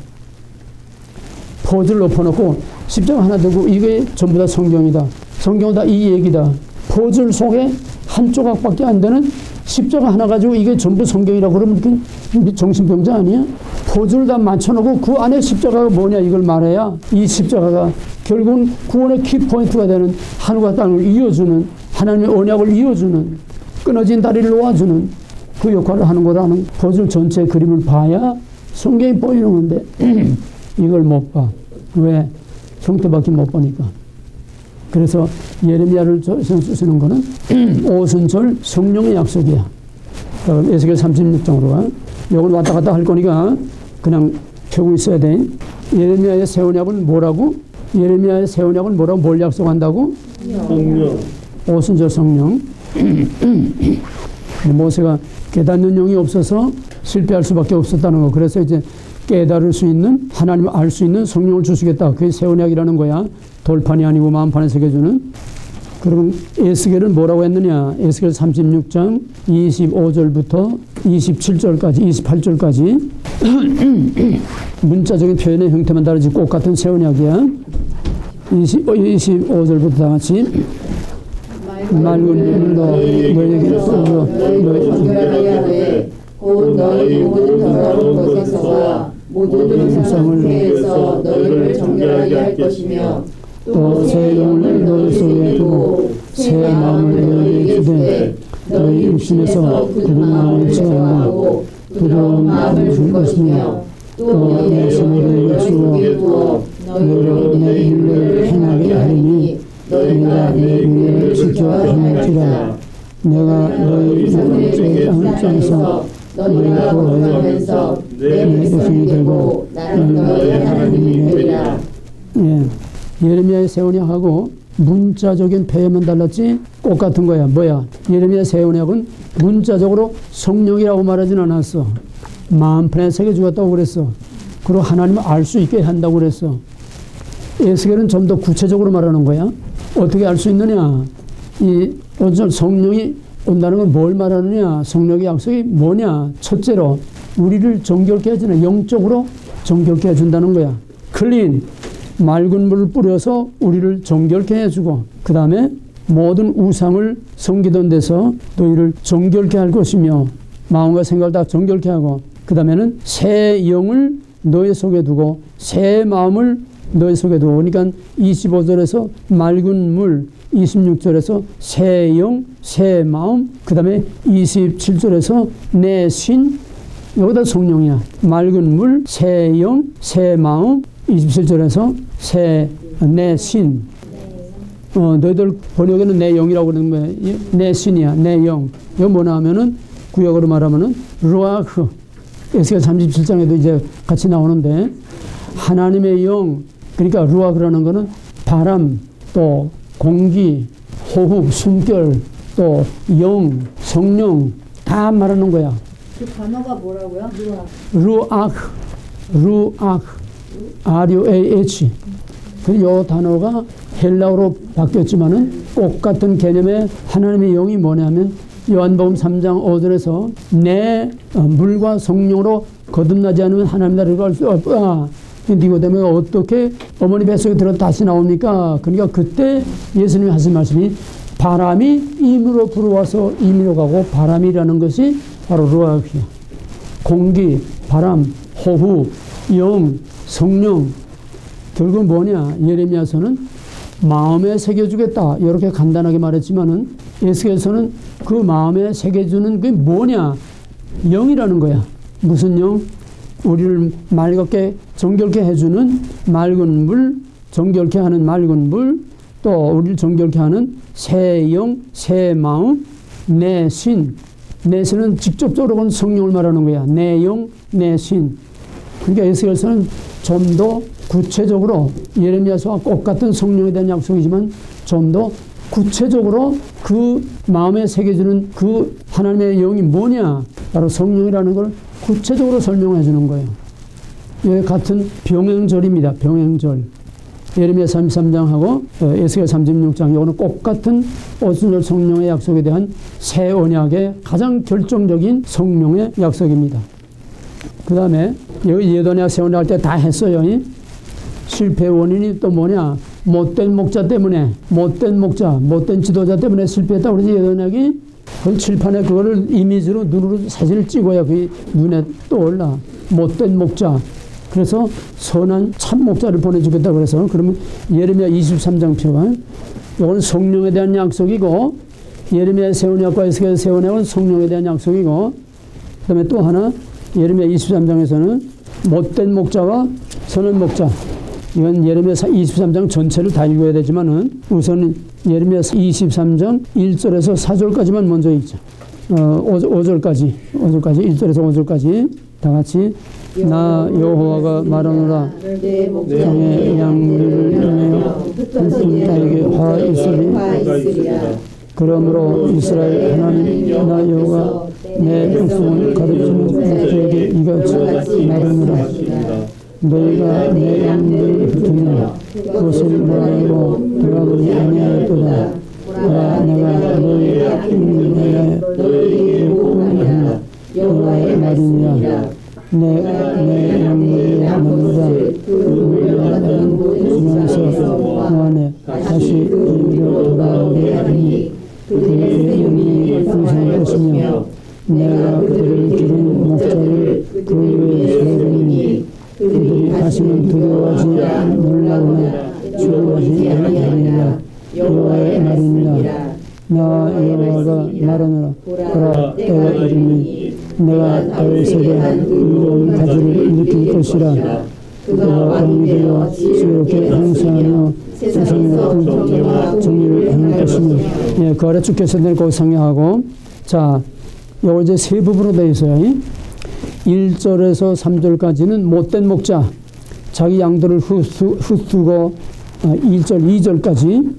퍼즐 엎어놓고 십자가 하나 들고 이게 전부 다 성경이다. 성경은 다 이 얘기다. 퍼즐 속에 한 조각밖에 안 되는 십자가 하나 가지고 이게 전부 성경이라고 그러면 정신병자 아니야? 퍼즐 다 맞춰놓고 그 안에 십자가가 뭐냐 이걸 말해야 이 십자가가 결국은 구원의 키포인트가 되는 하늘과 땅을 이어주는 하나님의 언약을 이어주는 끊어진 다리를 놓아주는 그 역할을 하는 거라는 퍼즐 전체 그림을 봐야 성경이 보이는 건데 이걸 못 봐. 왜? 형태밖에 못 보니까. 그래서 예레미야를 쓰시는 거는 오순절 성령의 약속이야. 에스겔 36장으로 가. 이걸 왔다 갔다 할 거니까 그냥 펴고 있어야 돼. 예레미야의 새 언약은 뭐라고? 예레미야의 새 언약은 뭐라고? 뭘 약속한다고? 성령. 오순절 성령. 모세가 깨닫는 영이 없어서 실패할 수밖에 없었다는 거. 그래서 이제 깨달을 수 있는 하나님을 알 수 있는 성령을 주시겠다. 그게 새 언약이라는 거야. 돌판이 아니고 마음판에 새겨주는. 그럼 에스겔은 뭐라고 했느냐? 에스겔 36장 25절부터 27절까지 28절까지 문자적인 표현의 형태만 다르지 똑같은 새 언약이야. 25절부터 다 같이 맑은 눈으로 너희에게 쏘여 너희 곧 너희 모든 더러운 것에서와 모든 세상을 피해서 너희를 정결하게 할 것이며 또 새 영을 너희 속에 두고 새 마음을 너희에게 주되 너희 육신에서 굳은 마음을 제어하고 부드러운 마음을 줄 것이며 또 내 손을 너희에게 주어 너희로 내 율례를 행하게 하리니 너희가 내 율례를 지켜 행할지라. 내가 너희 제 땅을 짜서 너희가 거하면서 내 백성이 되고 나는 너희 하나님이 되리라. 예. 예레미야의 새 언약하고 문자적인 표현만 달랐지 똑같은 거야. 뭐야? 예레미야 새 언약은 문자적으로 성령이라고 말하진 않았어. 마음판에 새겨주었다고 그랬어. 그리고 하나님을 알 수 있게 한다고 그랬어. 에스겔은 좀 더 구체적으로 말하는 거야. 어떻게 알 수 있느냐? 이 오늘 성령이 온다는 건 뭘 말하느냐? 성령의 약속이 뭐냐? 첫째로 우리를 정결케 해주는 영적으로 정결케 해준다는 거야. 클린. 맑은 물을 뿌려서 우리를 정결케 해주고 그 다음에 모든 우상을 섬기던 데서 너희를 정결케 할 것이며 마음과 생각을 다 정결케 하고 그 다음에는 새 영을 너희 속에 두고 새 마음을 너희 속에 두고 그러니까 25절에서 맑은 물 26절에서 새 영, 새 마음 그 다음에 27절에서 내 신 여기다 성령이야. 맑은 물, 새 영, 새 마음 27절에서 내 신 너희들 번역에는 내 영이라고 그러는 거예요. 내 신이야. 내 영. 이거 뭐냐 하면은 구역으로 말하면은 루아흐 에스겔 37장에도 이제 같이 나오는데 하나님의 영 그러니까 루아흐라는 거는 바람 또 공기 호흡 숨결 또 영 성령 다 말하는 거야. 그 단어가 뭐라고요? 루아흐 R-U-A-H 그리고 이 단어가 헬라어로 바뀌었지만은 똑같은 개념의 하나님의 영이 뭐냐면 요한복음 3장 5절에서 내 물과 성령으로 거듭나지 않으면 하나님 나라를 갈 수 없다. 니고데모가 어떻게 어머니 뱃속에 들어 다시 나옵니까? 그러니까 그때 예수님이 하신 말씀이 바람이 임으로 불어와서 임으로 가고 바람이라는 것이 바로 루아흐야. 공기, 바람, 호흡, 영, 성령 결국 뭐냐? 예레미야서는 마음에 새겨주겠다 이렇게 간단하게 말했지만은 에스겔서는 그 마음에 새겨주는 게 뭐냐? 영이라는 거야. 무슨 영? 우리를 맑게 정결케 해주는 맑은 물, 정결케 하는 맑은 물, 또 우리를 정결케 하는 새 영, 새 마음, 내 신. 내 신은 직접적으로 본 성령을 말하는 거야. 내 영, 내 신. 그러니까 에스겔서는 좀 더 구체적으로 예레미야서와 똑같은 성령에 대한 약속이지만 좀 더 구체적으로 그 마음에 새겨주는 그 하나님의 영이 뭐냐? 바로 성령이라는 걸 구체적으로 설명해 주는 거예요. 이 같은 병행절입니다. 병행절. 예레미야 33장하고 에스겔 36장 이거는 똑같은 오순절 성령의 약속에 대한 새 언약의 가장 결정적인 성령의 약속입니다. 그 다음에 여기 예언약 새 언약 할 때 다 했어요. 실패 원인이 또 뭐냐? 못된 목자 때문에, 못된 목자, 못된 지도자 때문에 실패했다고 그러지 예언약이 그 칠판에 그거를 이미지로 눈으로 사진을 찍어야 그게 눈에 떠올라. 못된 목자. 그래서 선한 참 목자를 보내주겠다 그래서 그러면 예레미야 23장 표가 이건 성령에 대한 약속이고 예레미야 새 언약과 에스겔 새 언약은 성령에 대한 약속이고 그다음에 또 하나 예레미야 23장에서는 못된 목자와 선한 목자 이건 예레미야 23장 전체를 다 읽어야 되지만은 우선 예레미야 23장 1절에서 4절까지만 먼저 읽자. 5절까지 1절에서 5절까지 다 같이 나 여호와가 말하노라 장의 양들을 인하여 흩어진 화 있으리라. 그러므로 이스라엘 하나님 나 여호와 내 백성을 가르치는 목자에게 이같이 말하노라. 너희가 내 양들을 흩으며 그것을 모르고 돌아보지 아니하였도다. 내가 너희의 힘을 내어 너희에게 구원하라. 여호와의 말이니라. 내가 내 양들의 남보다 그들과 다른 곳에서 모아내 다시 그들로 돌아오게 하니 그들의 영이 풍성할 것이며 내가 그들을 기른 목자를 그 위에 세우리니 그들이 다시는 두려워하지 놀라거나 두려워하지 아니하리라. 여호와의 말이니라. 나 여호와가 말하노라. 보라 때가 이르니 내가 다윗에게 의로운 가지를 일으킬 것이라. 그가 왕이 되어 지혜롭게 행사하며 세상의 정의를 행할 것이며. 예, 그 아래 쭉 계속된 거 상의하고 자, 이거 이제 세 부분으로 되어 있어요. 1절에서 3절까지는 못된 목자 자기 양들을 흩두고 1절 2절까지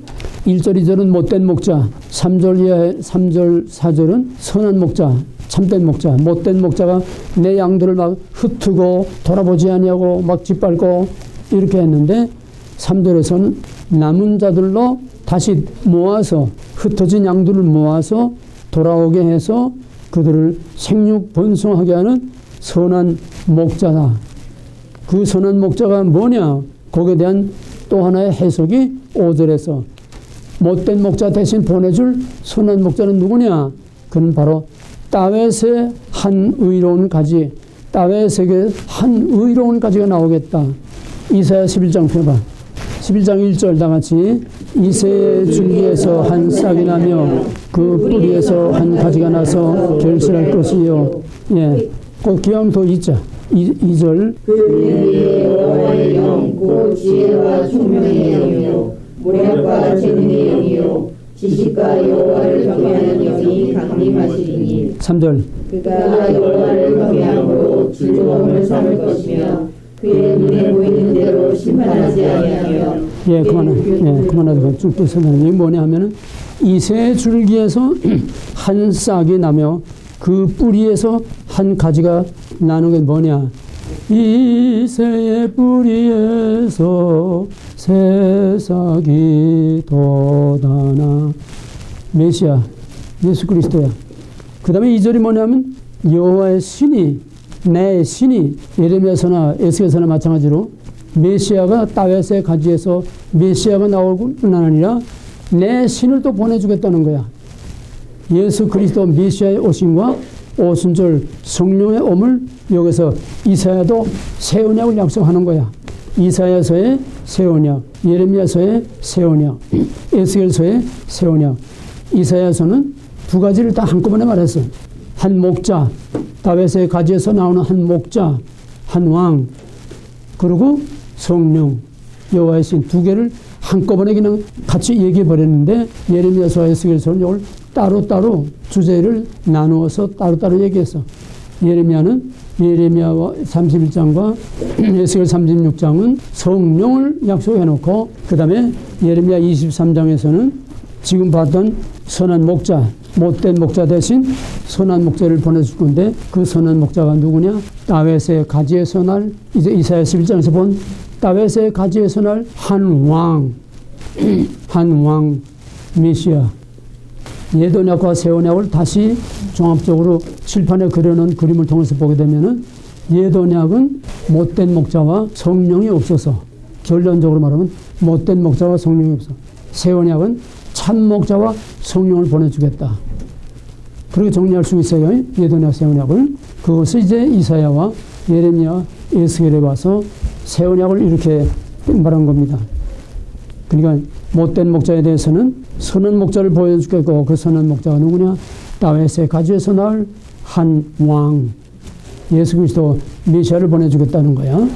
1절 2절은 못된 목자 3절 4절은 선한 목자 참된 목자 못된 목자가 내 양들을 막 흩트고 돌아보지 아니하고 막 짓밟고 이렇게 했는데 3절에서는 남은 자들로 다시 모아서 흩어진 양들을 모아서 돌아오게 해서 그들을 생육 번성하게 하는 선한 목자다. 그 선한 목자가 뭐냐? 거기에 대한 또 하나의 해석이 5절에서 못된 목자 대신 보내줄 선한 목자는 누구냐? 그는 바로 다윗의 한 의로운 가지, 다윗에게 한 의로운 가지가 나오겠다. 이사야 11장 펴봐. 11장 1절 다 같이 이새의 줄기에서 한 싹이 나며 그 뿌리에서 한 가지가 나서 결실할 것이요. 예, 그 기왕 더 있자. 2절 그 위에 여호와의 영 곧 지혜와 총명의 영이요 모략과 재능의 영이요 지식과 여호와를 경외하는 영이 강림하시리니 3절 그가 여호와를 경외함으로 즐거움을 삼을 것이며 그의 눈에 보이는 대로 심판하지 아니하며 예, 그만하자. 쭉 설명해. 이게 뭐냐 하면은 이새 줄기에서 한 싹이 나며 그 뿌리에서 한 가지가 나는 게 뭐냐? 이새의 뿌리에서 새 싹이 돋아나. 메시아, 예수 그리스도야. 그 다음에 2절이 뭐냐면 여호와의 신이, 내 신이, 예레미야서나 에스겔서나 마찬가지로 메시아가 다윗의 가지에서 메시아가 나올 뿐만 아니라 내 신을 또 보내주겠다는 거야. 예수 그리스도 메시아의 오심과 오순절 성령의 오물, 여기서 이사야도 새 언약을 약속하는 거야. 이사야서의 새 언약, 예레미야서의 새 언약, 에스겔서의 새 언약. 이사야서는 두 가지를 다 한꺼번에 말했어. 한 목자, 다윗의 가지에서 나오는 한 목자, 한 왕, 그리고 성령, 여호와의 신, 두 개를 한꺼번에 그냥 같이 얘기해 버렸는데 예레미야서와 에스겔서는 이걸 따로따로 주제를 나누어서 따로따로 얘기했어. 예레미야는 예레미야와 31장과 에스겔 36장은 성령을 약속해 놓고, 그 다음에 예레미야 23장에서는 지금 봤던 선한 목자, 못된 목자 대신 선한 목자를 보내줄 건데 그 선한 목자가 누구냐? 다윗의 가지에서 날, 이제 이사야 11장에서 본 다윗의 가지에서 날 한 왕, 한 왕 메시아. 옛 언약과 새 언약을 다시 종합적으로 칠판에 그려놓은 그림을 통해서 보게 되면은 옛 언약은 못된 목자와 성령이 없어서, 결론적으로 말하면 못된 목자와 성령이 없어. 새 언약은 참 목자와 성령을 보내주겠다. 그렇게 정리할 수 있어요. 옛 언약, 새 언약을. 그것을 이제 이사야와 예레미야, 에스겔에 와서 새 언약을 이렇게 말한 겁니다. 그러니까 못된 목자에 대해서는 선한 목자를 보여주겠고, 그 선한 목자가 누구냐? 다윗의 가지에서 날 한 왕, 예수 그리스도 메시아를 보내주겠다는 거야.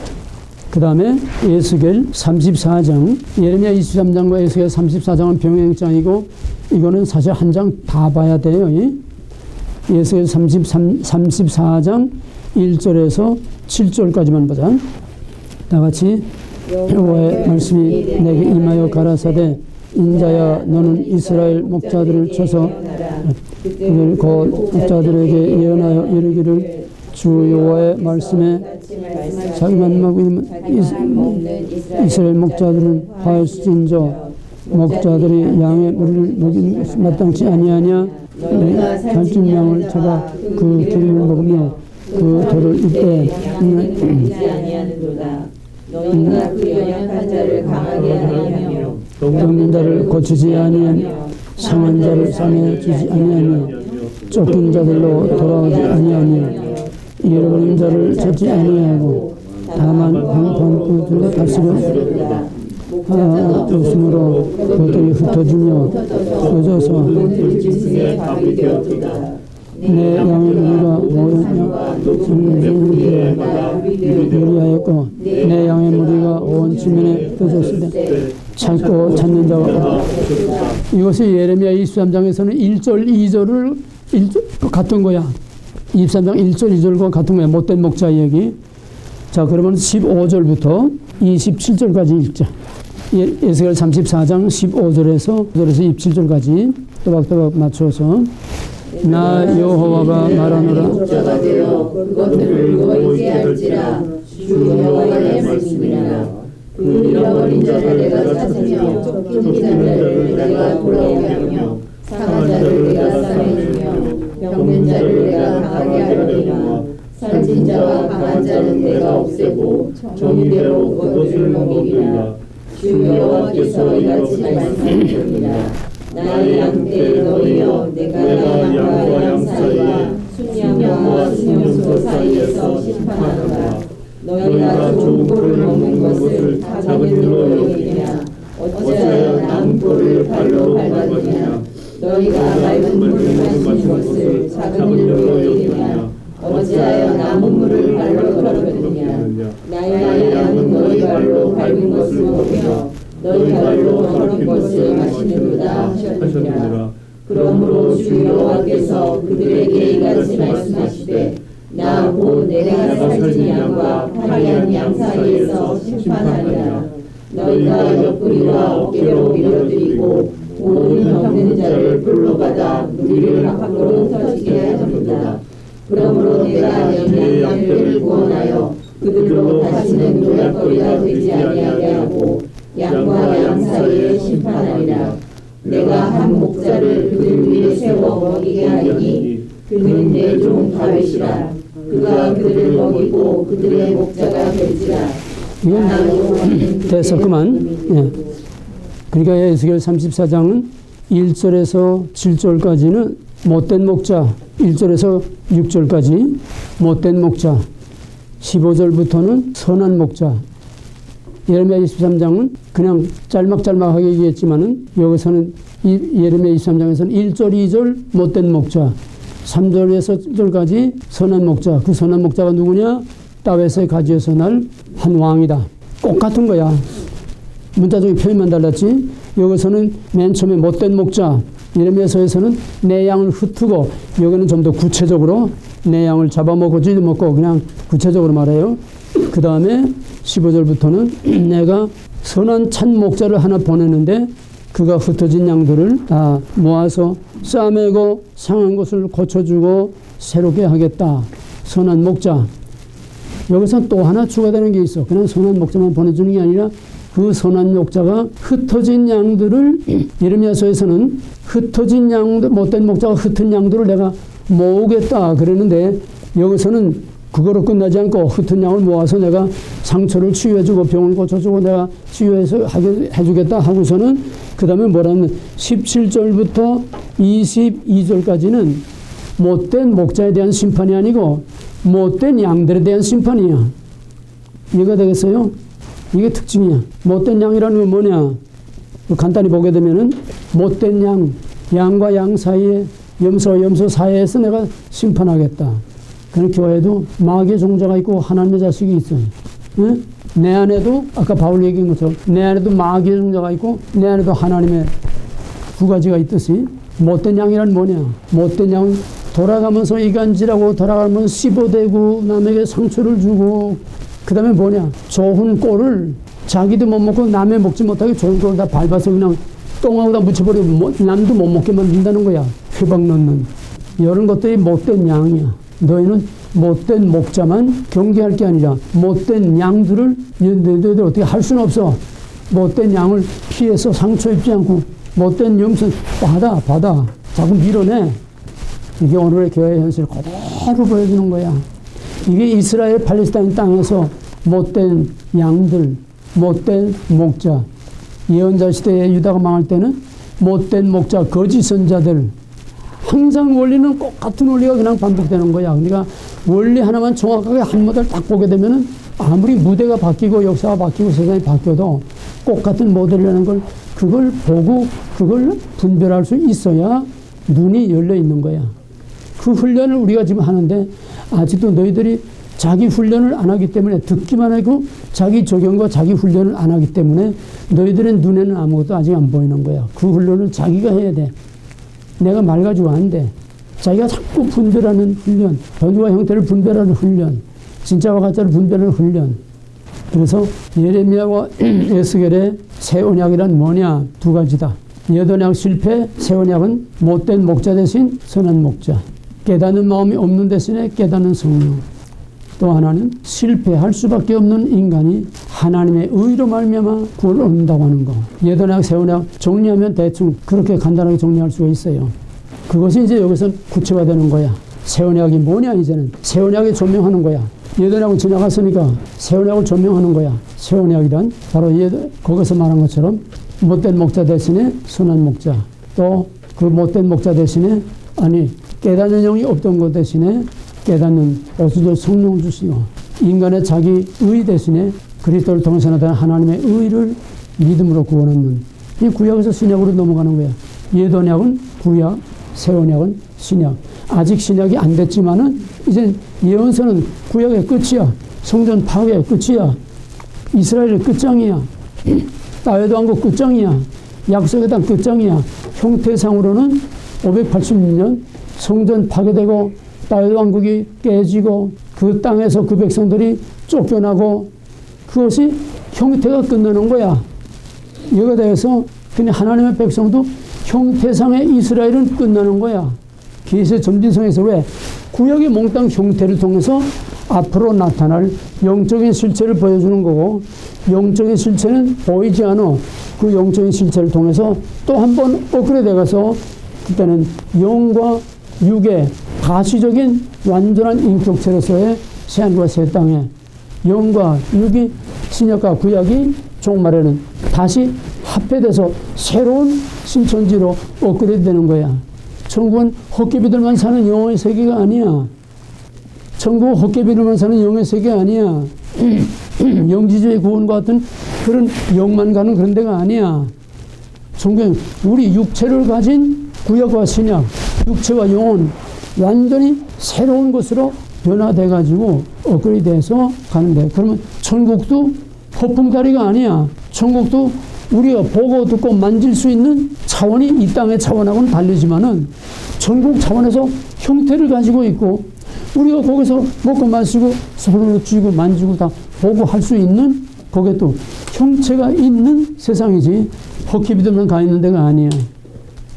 그 다음에 에스겔 34장, 예레미야 23장과 에스겔 34장은 병행장이고 이거는 사실 한 장 다 봐야 돼요. 에스겔 34장 1절에서 7절까지만 보자. 다 같이 여호와의 말씀이 내게 임하여 가라사대 인자야 너는 이스라엘 목자들을 쳐서 그들 곧 목자들에게 예언하여 이르기를 주 여호와의 말씀에 자기만 먹으면 이스라엘 목자들은 화할진저 목자들이 양의 머리를 먹이는 것이 마땅치 아니하냐? 살찐 양을 잡아 그 기름을 먹으며 그 돌을 입에 너희가 그 연약한 자를 강하게 하며 병든 자를 고치지 아니하며 상한 자를 싸매주지 아니하며 쫓긴 자들로 돌아오지 아니하며 잃어버린 자를 찾지 아니하고 다만 방편들로 다스려 웃음으로 그들이 흩어지며 꺼져서 내 양의 무리가 모였냐? 성령님께 요리하였고 내 양의 무리가 온 지면에 펴졌으되 찾고 찾는 자가 없다. 이것이 예레미야 23장에서는 1절, 2절을 같은 거야. 23장 1절, 2절과 같은 거야. 못된 목자 얘기. 자, 그러면 15절부터 27절까지 읽자. 에스겔 34장 15절에서 27절까지 또박또박 맞춰서 나 여호와가 말하노라. 목자가 되어 그것들을 너희에게 할지라 주 여호와의 말씀이니라. 그 잃어버린 자를 내가 찾으며 쫓긴 자를 내가 돌아오게 하며 상한 자를 내가 싸매주며 병든 자를 내가 강하게 하리라. 살찐 자와 강한 자는 내가 없애고 정의대로 그것들을 먹이리라. 주 여호와께서 이같이 말씀하시니라. 나의 양떼 너희여, 내가 양과 양 사이와 순양과 순염소 사이에서 심판하노라. 너희가 좋은 꼴을 먹는 것을 작은 일로 여기냐? 어찌하여 남은 꼴을 발로 밟았느냐? 너희가 맑은 물을 마시는 것을 작은 일로 여기냐? 어찌하여 남은 물을 발로 더럽혔느냐? 나의 양은 너희 발로 밟은 것을 먹으며 너희 발로 더럽힌 것을 마시는도다 하셨느니라. 그러므로 주 여호와께서 그들에게 이같이 말씀하시되 나 곧 내가 살찐 양과 화려한 양 사이에서 심판하리라. 너희가 옆구리와 어깨로 밀어들이고 모든 병든 자를 불러 받아 무리를 밖으로 터지게 하셨도다. 그러므로 내가 내 양떼를 구원하여 그들로 다시는 노략거리가 되지 아니하게 하고 양과 양 사이에 심판하리라. 내가 한 목자를 그들 위에 세워 먹이게 하리니 그는 내 종 다윗이라. 그가 그들을 먹이고 그들의 목자가 될지라. 이건 돼서 그만. 예. 그러니까 에스겔 34장은 1절에서 7절까지는 못된 목자, 1절에서 6절까지 못된 목자, 15절부터는 선한 목자. 예레미야 23장은 그냥 짤막짤막하게 얘기했지만은 여기서는 예레미야 23장에서는 1절, 2절 못된 목자, 3절에서 7절까지 선한 목자. 그 선한 목자가 누구냐? 다윗의 가지에서 날 한 왕이다. 똑같은 거야. 문자적인 표현만 달랐지. 여기서는 맨 처음에 못된 목자, 예레미야서에서는 내 양을 흩트고, 여기는 좀 더 구체적으로 내 양을 잡아먹고 찢어먹고 그냥 구체적으로 말해요. 그 다음에 15절부터는 내가 선한 참 목자를 하나 보내는데 그가 흩어진 양들을 다 모아서 싸매고 상한 것을 고쳐주고 새롭게 하겠다. 선한 목자. 여기서 또 하나 추가되는 게 있어. 그냥 선한 목자만 보내주는 게 아니라 그 선한 목자가 흩어진 양들을, 예레미야서에서는 흩어진 양들, 못된 목자가 흩은 양들을 내가 모으겠다 그러는데 여기서는 그거로 끝나지 않고 흩은 양을 모아서 내가 상처를 치유해주고 병을 고쳐주고 내가 치유해서 해주겠다 하고서는 그 다음에 뭐라면 17절부터 22절까지는 못된 목자에 대한 심판이 아니고 못된 양들에 대한 심판이야. 이해가 되겠어요? 이게 특징이야. 못된 양이라는 건 뭐냐? 간단히 보게 되면은 못된 양, 양과 양 사이에 염소와 염소 사이에서 내가 심판하겠다. 그런 교회도 마귀의 종자가 있고 하나님의 자식이 있어요. 네? 내 안에도 아까 바울 얘기한 것처럼 내 안에도 마귀의 종자가 있고 내 안에도 하나님의 두 가지가 있듯이 못된 양이란 뭐냐? 못된 양은 돌아가면서 이간질하고 돌아가면서 씹어대고 남에게 상처를 주고 그 다음에 뭐냐? 좋은 꼴을 자기도 못 먹고 남의 먹지 못하게 좋은 꼴을 다 밟아서 그냥 똥하고 다 묻혀버리고 남도 못 먹게 만든다는 거야. 휘박 넣는. 이런 것들이 못된 양이야. 너희는 못된 목자만 경계할 게 아니라 못된 양들을 너희들 어떻게 할 수는 없어. 못된 양을 피해서 상처 입지 않고 못된 염소 받아. 자꾸 밀어내. 이게 오늘의 교회의 현실을 그대로 보여주는 거야. 이게 이스라엘 팔레스타인 땅에서 못된 양들, 못된 목자. 예언자 시대에 유다가 망할 때는 못된 목자, 거짓 선자들. 항상 원리는 똑같은 원리가 그냥 반복되는 거야. 그러니까 원리 하나만 정확하게 한 모델 딱 보게 되면은 아무리 무대가 바뀌고 역사가 바뀌고 세상이 바뀌어도 똑같은 모델이라는 걸 그걸 보고 그걸 분별할 수 있어야 눈이 열려 있는 거야. 그 훈련을 우리가 지금 하는데 아직도 너희들이 자기 훈련을 안 하기 때문에 듣기만 하고 자기 적용과 자기 훈련을 안 하기 때문에 너희들의 눈에는 아무것도 아직 안 보이는 거야. 그 훈련을 자기가 해야 돼. 내가 말 가지고 안 돼. 자기가 자꾸 분별하는 훈련, 변화와 형태를 분별하는 훈련, 진짜와 가짜를 분별하는 훈련. 그래서 예레미야와 에스겔의 새 언약이란 뭐냐? 두 가지다. 옛 언약 실패, 새 언약은 못된 목자 대신 선한 목자. 깨닫는 마음이 없는 대신에 깨닫는 성령. 또 하나는 실패할 수밖에 없는 인간이 하나님의 의로 말미암아 구원을 얻는다고 하는 거. 옛 언약, 새 언약 정리하면 대충 그렇게 간단하게 정리할 수가 있어요. 그것이 이제 여기서 구체화되는 거야. 새 언약이 뭐냐 이제는. 새 언약에 조명하는 거야. 예언약은 지나갔으니까 새 언약을 조명하는 거야. 새 언약이란 바로 거기서 말한 것처럼 못된 목자 대신에 선한 목자, 또 그 못된 목자 대신에 깨닫는 영이 없던 것 대신에 깨닫는 오순절 성령 주시고, 인간의 자기 의 대신에 그리스도를 통해서 나타난 하나님의 의를 믿음으로 구원하는, 이 구약에서 신약으로 넘어가는 거야. 옛 언약은 구약, 새 언약은 신약. 아직 신약이 안 됐지만은 이제 예언서는 구약의 끝이야. 성전 파괴의 끝이야. 이스라엘의 끝장이야. 다윗 왕국 끝장이야. 약속의 땅 끝장이야. 형태상으로는 586년 성전 파괴되고 다윗 왕국이 깨지고 그 땅에서 그 백성들이 쫓겨나고 그것이 형태가 끝나는 거야. 이거에 대해서 그냥 하나님의 백성도 형태상의 이스라엘은 끝나는 거야. 계시의 점진성에서 왜? 구약의 몽땅 형태를 통해서 앞으로 나타날 영적인 실체를 보여주는 거고, 영적인 실체는 보이지 않아. 그 영적인 실체를 통해서 또 한 번 업그레이드 가서 그때는 영과 육의 가시적인 완전한 인격체로서의 새하늘과 새 땅에 영과 육이 신약과 구약이 종말에는 다시 합해돼서 새로운 신천지로 업그레이드 되는 거야. 천국은 헛개비들만 사는 영의 세계가 아니야. 천국은 헛개비들만 사는 영의 세계 아니야. 영지주의 구원과 같은 그런 영만 가는 그런 데가 아니야. 천국은 우리 육체를 가진 구약과 신약, 육체와 영혼 완전히 새로운 것으로 변화돼가지고 업그레이드해서 가는데, 그러면 천국도 허풍다리가 아니야. 천국도 우리가 보고 듣고 만질 수 있는 차원이 이 땅의 차원하고는 다르지만은 천국 차원에서 형태를 가지고 있고, 우리가 거기서 먹고 마시고 손으로 쥐고 만지고 다 보고 할 수 있는, 거기에 또 형체가 있는 세상이지 헛개비들만 가 있는 데가 아니야.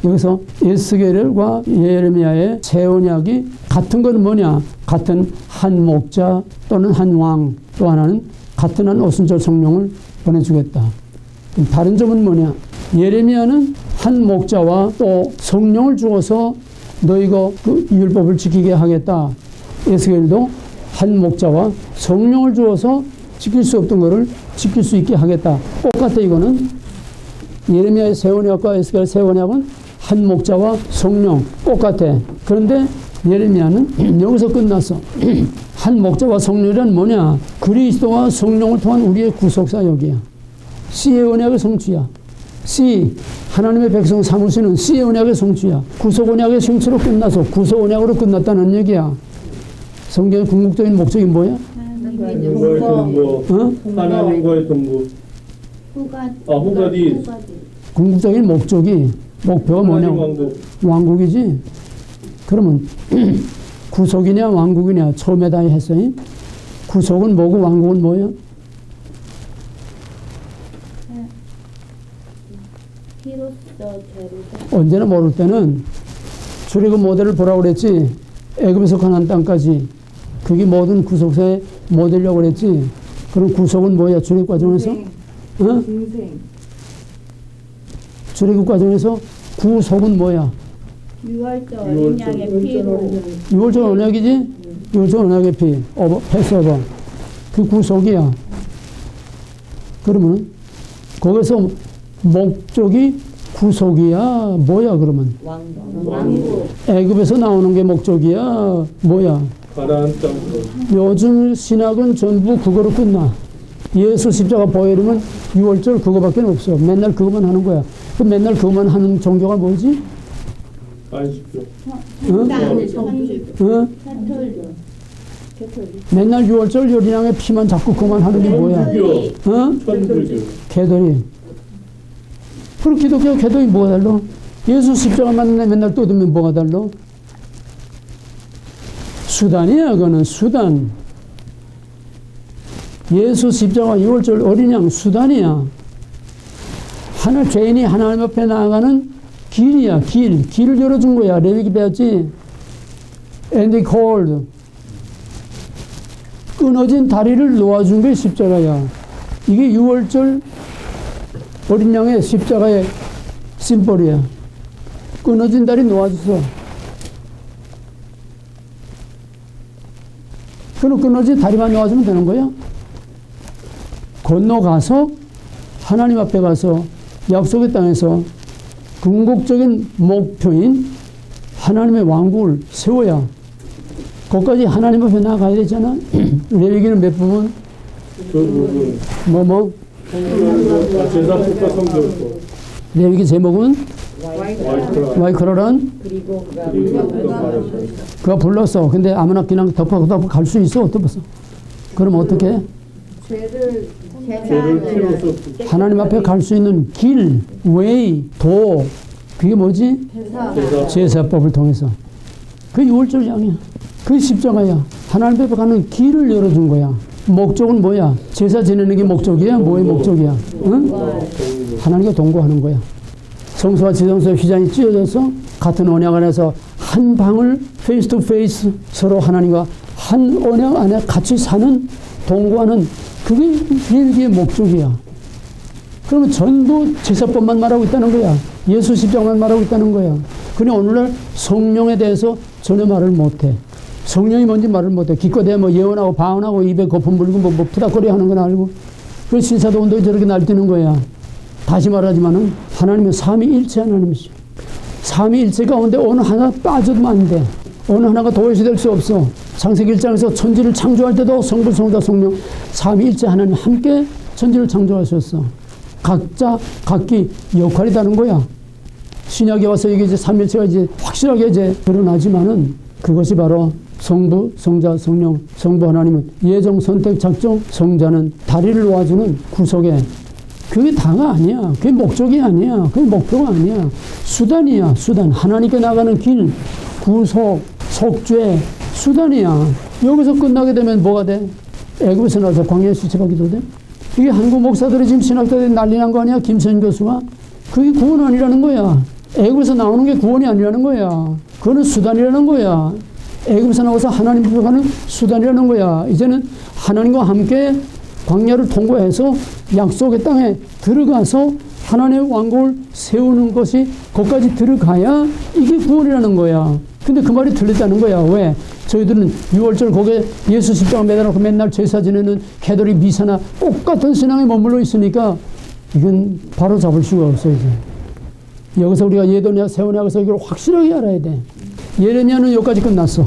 여기서 에스겔과 예레미야의 새 언약이 같은 건 뭐냐? 같은 한 목자 또는 한 왕, 또 하나는 같은 한 오순절 성령을 보내주겠다. 다른 점은 뭐냐? 예레미야는 한 목자와 또 성령을 주어서 너희가 그 율법을 지키게 하겠다. 에스겔도 한 목자와 성령을 주어서 지킬 수 없던 것을 지킬 수 있게 하겠다. 똑같아. 이거는 예레미야의 새 언약과 에스겔의 새 언약은 한 목자와 성령 똑같아. 그런데 예레미야는 여기서 끝났어. 한 목자와 성령이란 뭐냐? 그리스도와 성령을 통한 우리의 구속사역이야. C의 언약의 성취야. C, 하나님의 백성 삼으시는 C의 언약의 성취야. 구속 언약의 성취로 끝나서 구속 언약으로 끝났다는 얘기야. 성경의 궁극적인 목적이 뭐야? 하나님과의 동거. 하나님과의 동거. 후가디. 궁극적인 목표가 뭐냐? 왕국이지. 그러면 구속이냐 왕국이냐 처음에 다 했어요. 구속은 뭐고 왕국은 뭐야? 언제나 모를 때는 출애굽 모델을 보라고 그랬지. 애굽에서 가나안 땅까지 그게 모든 구속사의 모델이라고 그랬지. 그럼 구속은 뭐야? 출애굽 과정에서? 출애굽 과정에서 구속은 뭐야? 유월절 어린 양의 피로. 유월절 언약이지? 유월절 언약의 피, 패스오버. 그 구속이야. 그러면 거기서 목적이 구속이야? 뭐야 그러면? 왕국. 애굽에서 나오는 게 목적이야? 뭐야? 가나안 땅으로. 요즘 신학은 전부 그거로 끝나. 예수 십자가 보혈이면 유월절 그거밖에 없어. 맨날 그거만 하는 거야. 그 맨날 그거만 하는 종교가 뭐지? 안식교. 맨날 유월절 요리양의 피만 자꾸 그만 하는 게 뭐야? 천불교. 개돌이. 그럼 기독교 개돌이 뭐가 달라? 예수 십자가만 맨날 떠들면 뭐가 달라? 수단이야. 그거는 수단. 예수 십자가 유월절 어린 양 수단이야. 죄인이 하나님 앞에 나아가는 길이야. 길을 열어준 거야. 레위기 배웠지? And he called. 끊어진 다리를 놓아준 게 십자가야. 이게 유월절 어린 양의 십자가의 심볼이야. 끊어진 다리 놓아줬어. 그럼 끊어지 다리만 놓아주면 되는 거야. 건너가서 하나님 앞에 가서 약속의 땅에서 궁극적인 목표인 하나님의 왕국을 세워야 거기까지 하나님 앞에 나가야 되잖아. 레위기는 몇 부분? 그 부분 뭐? 제사법과 성결법 레위기 제목은 와이크라란 그리고 그리고 또 말했어요. 그가 불렀어. 근데 아무나 그냥 덮어 갈 수 있어? 어떻게? 그럼 어떻게 해? 죄를 죄를 채워서 하나님 앞에 갈 수 있는 길, 웨이, 도, 그게 뭐지? 제사 제사법을 통해서. 그 6월절장이야. 그 십자가야. 하나님 앞에 가는 길을 열어준 거야. 목적은 뭐야? 제사 지내는 게 목적이야? 뭐의 목적이야? 응? 하나님과 동거하는 거야. 성소와 지성소의 휘장이 찢어져서 같은 언약 안에서 한 방을 페이스 투 페이스 서로 하나님과 한 언약 안에 같이 사는 동거하는 그게 레위기의 목적이야. 그러면 전부 제사법만 말하고 있다는 거야. 예수 십자가만 말하고 있다는 거야. 그러니 오늘날 성령에 대해서 전혀 말을 못해. 성령이 뭔지 말을 못해. 기껏해야 뭐 예언하고 방언하고 입에 거품 불고 뭐 푸닥거리 하는 건 알고. 그 신사도원도 저렇게 날뛰는 거야. 다시 말하지만은 하나님은 삼위일체 하나님이시죠. 삼위일체 가운데 어느 하나 빠져도 안 돼. 어느 하나가 도외시 될 수 없어. 창세기 1장에서 천지를 창조할 때도 성부, 성자, 성령 삼위일체 하나님 함께 천지를 창조하셨어. 각자 각기 역할이 다른 거야. 신약에 와서 이게 이제 삼위일체가 이제 확실하게 이제 드러나지만은 그것이 바로 성부, 성자, 성령, 성부 하나님은 예정, 선택, 작정, 성자는 다리를 놓아주는 구속에 그게 다가 아니야. 그게 목적이 아니야. 그게 목표가 아니야. 수단이야. 수단. 하나님께 나가는 길, 구속, 속죄, 수단이야. 여기서 끝나게 되면 뭐가 돼? 애굽에서 나와서 광야에 수치받기도 돼? 이게 한국 목사들이 지금 신학자들이 난리 난 거 아니야? 김선 교수가? 그게 구원 아니라는 거야. 애굽에서 나오는 게 구원이 아니라는 거야. 그거는 수단이라는 거야. 애굽에서 나와서 하나님 앞에 가는 수단이라는 거야. 이제는 하나님과 함께 광야를 통과해서 약속의 땅에 들어가서 하나님의 왕국을 세우는 것이 거기까지 들어가야 이게 구원이라는 거야. 근데 그 말이 틀렸다는 거야. 왜? 저희들은 6월절 거기에 예수 십자가 매달아놓고 맨날 제사 지내는 개돌이 미사나 똑같은 신앙에 머물러 있으니까 이건 바로 잡을 수가 없어 이제. 여기서 우리가 예도냐 세우냐에서 이걸 확실하게 알아야 돼. 예레미야는 여기까지 끝났어.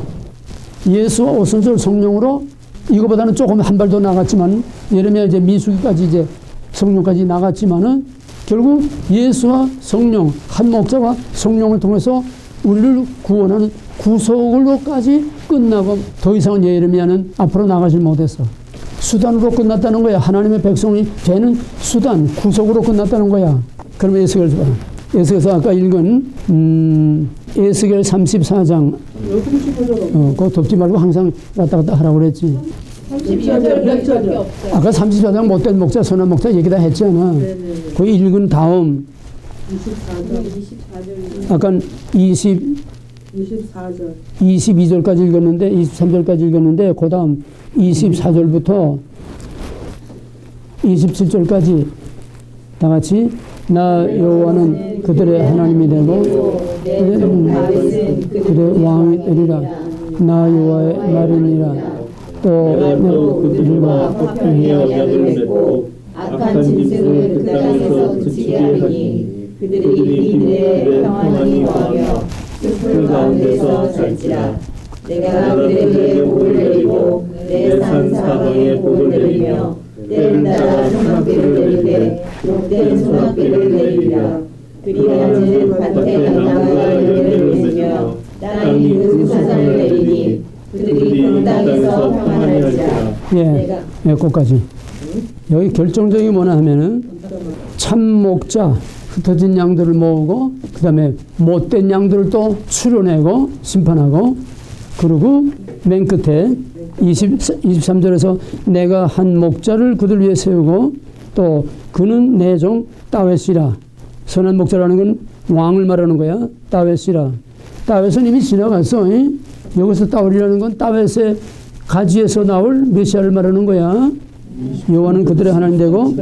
예수와 오순절 성령으로 이거보다는 조금 한 발 더 나갔지만 예레미야 이제 미수기까지 이제 성령까지 나갔지만은 결국 예수와 성령 한 목자와 성령을 통해서 우리를 구원하는 구속으로까지 끝나고 더 이상은 예레미야는 앞으로 나가질 못했어. 수단으로 끝났다는 거야. 하나님의 백성이 되는 수단, 구속으로 끝났다는 거야. 그러면 에스겔 봐. 에스겔에서 아까 읽은 에스겔 34장 그거 덮지 말고 항상 왔다 갔다 하라고 그랬지. 32절밖에 없어요. 아까 34장 못된 목자, 선한 목자 얘기 다 했잖아. 그 읽은 다음 24절. 아까 22절까지 읽었는데 23절까지 읽었는데 그 다음 24절부터 27절까지 다 같이 나 여호와는 그들의 하나님이 되고 그들의 왕이 되리라. 나 여호와의 말이니라. 또 그들과 화평의 언약을 맺고 악한 짐승을 그 땅에서 그치게 하리니 그들이 그들의 평안히 거하며 숲을 가운데서 살지라. 내가 그들에게 복을 내리고 내 산 사방에 복을 내리며 때를 따라 소낙비를 내리되 복된 소낙비를 내리리라. 그리하여 밭에 나무가 열매를 맺으며 땅이 그 수산을 내리니 그들이 그 땅에서 평안할지라. 예, 끝까지. 여기 결정적인 뭐냐 하면은 참 목자 흩어진 양들을 모으고 그 다음에 못된 양들을 또 추려내고 심판하고 그리고 맨 끝에 23절에서 내가 한 목자를 그들 위해 세우고 또 그는 내 종 다윗이라. 선한 목자라는 건 왕을 말하는 거야. 다윗이라. 다윗은 이미 지나갔어. 여기서 다윗이라는 건 다윗의 가지에서 나올 메시아를 말하는 거야. 여호와는 그들의 하나님 되고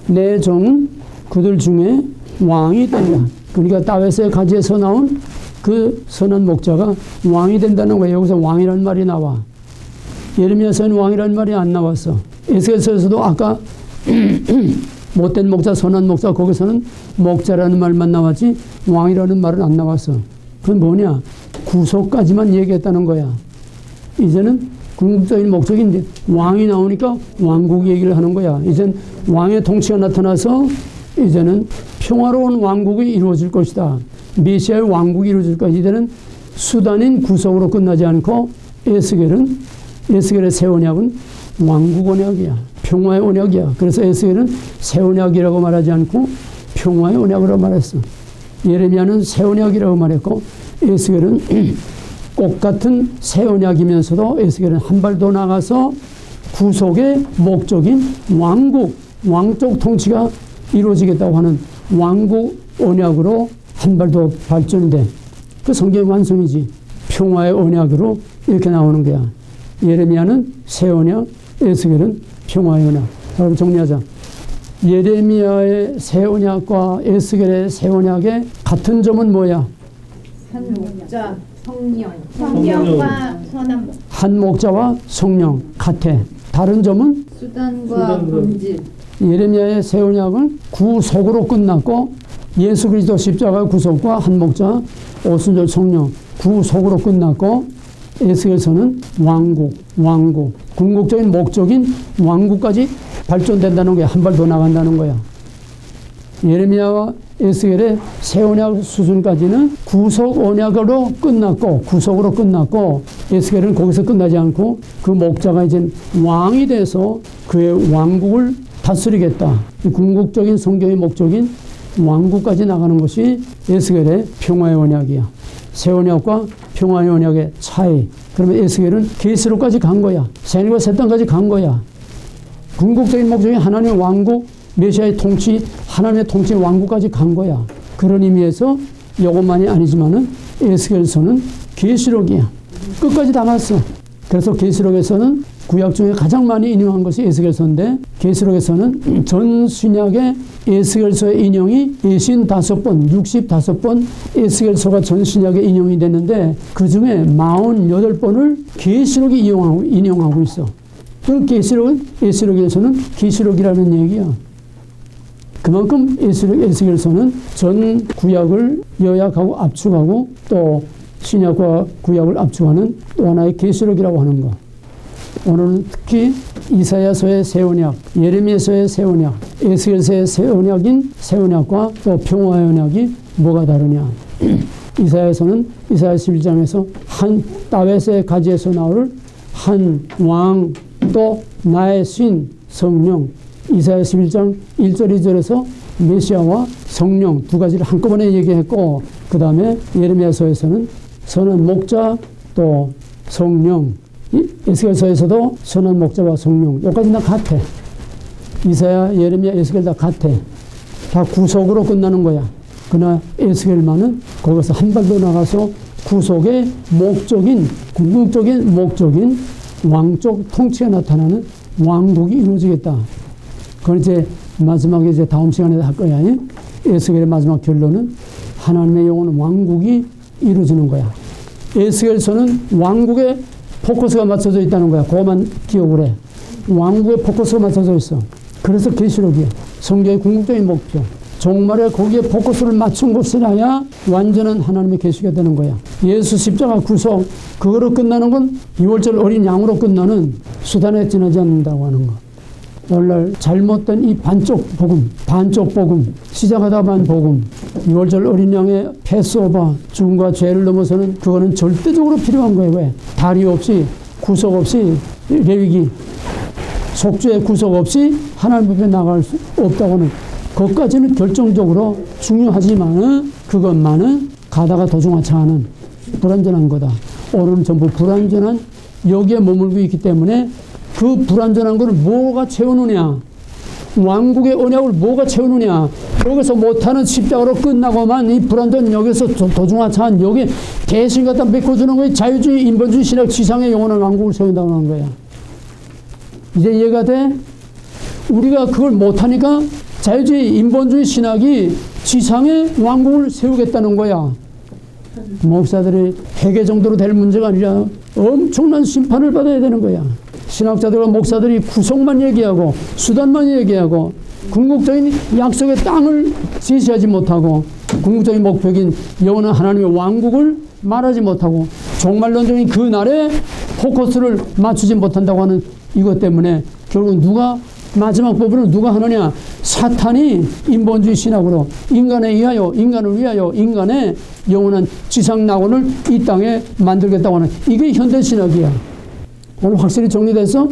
내 종은 그들 중에 왕이 된다. 그러니까 다윗의 가지에서 나온 그 선한 목자가 왕이 된다는 거야. 여기서 왕이라는 말이 나와. 예레미야서에는 왕이라는 말이 안 나왔어. 에스겔서에서도 아까 못된 목자, 선한 목자, 거기서는 목자라는 말만 나왔지 왕이라는 말은 안 나왔어. 그건 뭐냐? 구속까지만 얘기했다는 거야. 이제는 궁극적인 목적이 이제 왕이 나오니까 왕국 얘기를 하는 거야. 이젠 왕의 통치가 나타나서 이제는 평화로운 왕국이 이루어질 것이다. 메시아의 왕국이 이루어질 것이다. 이제는 수단인 구속으로 끝나지 않고 에스겔의 새 언약은 왕국 언약이야. 평화의 언약이야. 그래서 에스겔은 새 언약이라고 말하지 않고 평화의 언약으로 말했어. 예레미야는 새 언약이라고 말했고 에스겔은 꽃 같은 새 언약이면서도 에스겔은 한 발 더 나가서 구속의 목적인 왕국, 왕족 통치가 이루어지겠다고 하는 왕국 언약으로 한 발 더 발전이 돼. 그 성경의 완성이지. 평화의 언약으로 이렇게 나오는 거야. 예레미야는 새 언약, 에스겔은 평화의 언약. 자, 정리하자. 예레미야의 새 언약과 에스겔의 새 언약의 같은 점은 뭐야? 한 목자, 성령, 성령과 선한 목, 한 목자와 성령 같아. 다른 점은 수단과 본질. 예레미야의 새 언약은 구속으로 끝났고 예수 그리스도 십자가의 구속과 한 목자, 오순절 성령 구속으로 끝났고 에스겔서는 왕국, 궁극적인 목적인 왕국까지 발전된다는 거야. 한 발 더 나간다는 거야. 예레미야와 에스겔의 새 언약 수준까지는 구속 언약으로 끝났고 에스겔은 거기서 끝나지 않고 그 목자가 이제 왕이 돼서 그의 왕국을 다스리겠다. 궁극적인 성경의 목적인 왕국까지 나가는 것이 에스겔의 평화의 언약이야. 새 언약과 평화의 언약의 차이. 그러면 에스겔은 계시록까지 간 거야. 새하늘과 새 땅까지 간 거야. 궁극적인 목적이 하나님의 왕국, 메시아의 통치, 하나님의 통치 왕국까지 간 거야. 그런 의미에서 이것만이 아니지만은 에스겔서는 계시록이야. 끝까지 다 갔어. 그래서 계시록에서는 구약 중에 가장 많이 인용한 것이 에스겔서인데 계시록에서는 전 신약의 에스겔서의 인용이 65번 에스겔서가 전 신약에 인용이 됐는데 그 중에 48번을 계시록이 인용하고 있어. 그 에스겔서는 계시록이라는 얘기야. 그만큼 에스겔서는 전 구약을 요약하고 압축하고 또 신약과 구약을 압축하는 또 하나의 계시록이라고 하는 거. 오늘은 특히 이사야서의 새 언약, 예레미야서의 새 언약, 에스겔서의 새 언약인 새 언약과 또 평화의 언약이 뭐가 다르냐. 이사야서는 이사야 11장에서 한 다윗의 가지에서 나올 한 왕 또 나의 신 성령, 이사야 11장 1절 2절에서 메시아와 성령 두 가지를 한꺼번에 얘기했고 그 다음에 예레미야서에서는 선한 목자 또 성령, 에스겔서에서도 선한 목자와 성령 여기까지 다 같아. 이사야, 예레미야, 에스겔 다 같아. 다 구속으로 끝나는 거야. 그러나 에스겔만은 거기서 한 발 더 나가서 구속의 목적인 궁극적인 목적인 왕족 통치가 나타나는 왕국이 이루어지겠다. 그건 이제 마지막에 이제 다음 시간에 할 거야. 에스겔의 마지막 결론은 하나님의 영원한 왕국이 이루어지는 거야. 에스겔서는 왕국에 포커스가 맞춰져 있다는 거야. 그것만 기억을 해. 왕국에 포커스가 맞춰져 있어. 그래서 계시록이야. 성경의 궁극적인 목표. 정말에 거기에 포커스를 맞춘 것이라야 완전한 하나님의 계시가 되는 거야. 예수 십자가 구속 그거로 끝나는 건 6월절 어린 양으로 끝나는 수단에 지나지 않는다고 하는 거. 오늘날 잘못된 이 반쪽 복음, 시작하다만 복음, 6월절 어린 양의 패스오버, 죽음과 죄를 넘어서는 그거는 절대적으로 필요한 거예요. 왜? 다리 없이, 구속 없이, 레위기, 속죄의 구속 없이 하나님 앞에 나갈 수 없다고 하는 그것까지는 결정적으로 중요하지만 그것만은 가다가 도중하차하는 불완전한 거다. 오늘은 전부 불완전한 여기에 머물고 있기 때문에 그 불완전한 거를 뭐가 채우느냐. 왕국의 언약을 뭐가 채우느냐. 여기서 못하는 십자가로 끝나고만 이 불완전 여기서 도중하차한 여기 대신 갖다 메꿔주는 거에 자유주의, 인본주의 신학 지상의 영원한 왕국을 세운다고 하는 거야. 이제 이해가 돼? 우리가 그걸 못하니까 자유주의, 인본주의 신학이 지상의 왕국을 세우겠다는 거야. 목사들이 회개 정도로 될 문제가 아니라 엄청난 심판을 받아야 되는 거야. 신학자들과 목사들이 구속만 얘기하고 수단만 얘기하고 궁극적인 약속의 땅을 제시하지 못하고 궁극적인 목표인 영원한 하나님의 왕국을 말하지 못하고 종말론적인 그 날에 포커스를 맞추지 못한다고 하는 이것 때문에 결국 누가 마지막 법으로 누가 하느냐? 사탄이 인본주의 신학으로 인간에 의하여 인간을 위하여 인간의 영원한 지상 낙원을 이 땅에 만들겠다고 하는 이게 현대 신학이야. 오늘 확실히 정리됐어?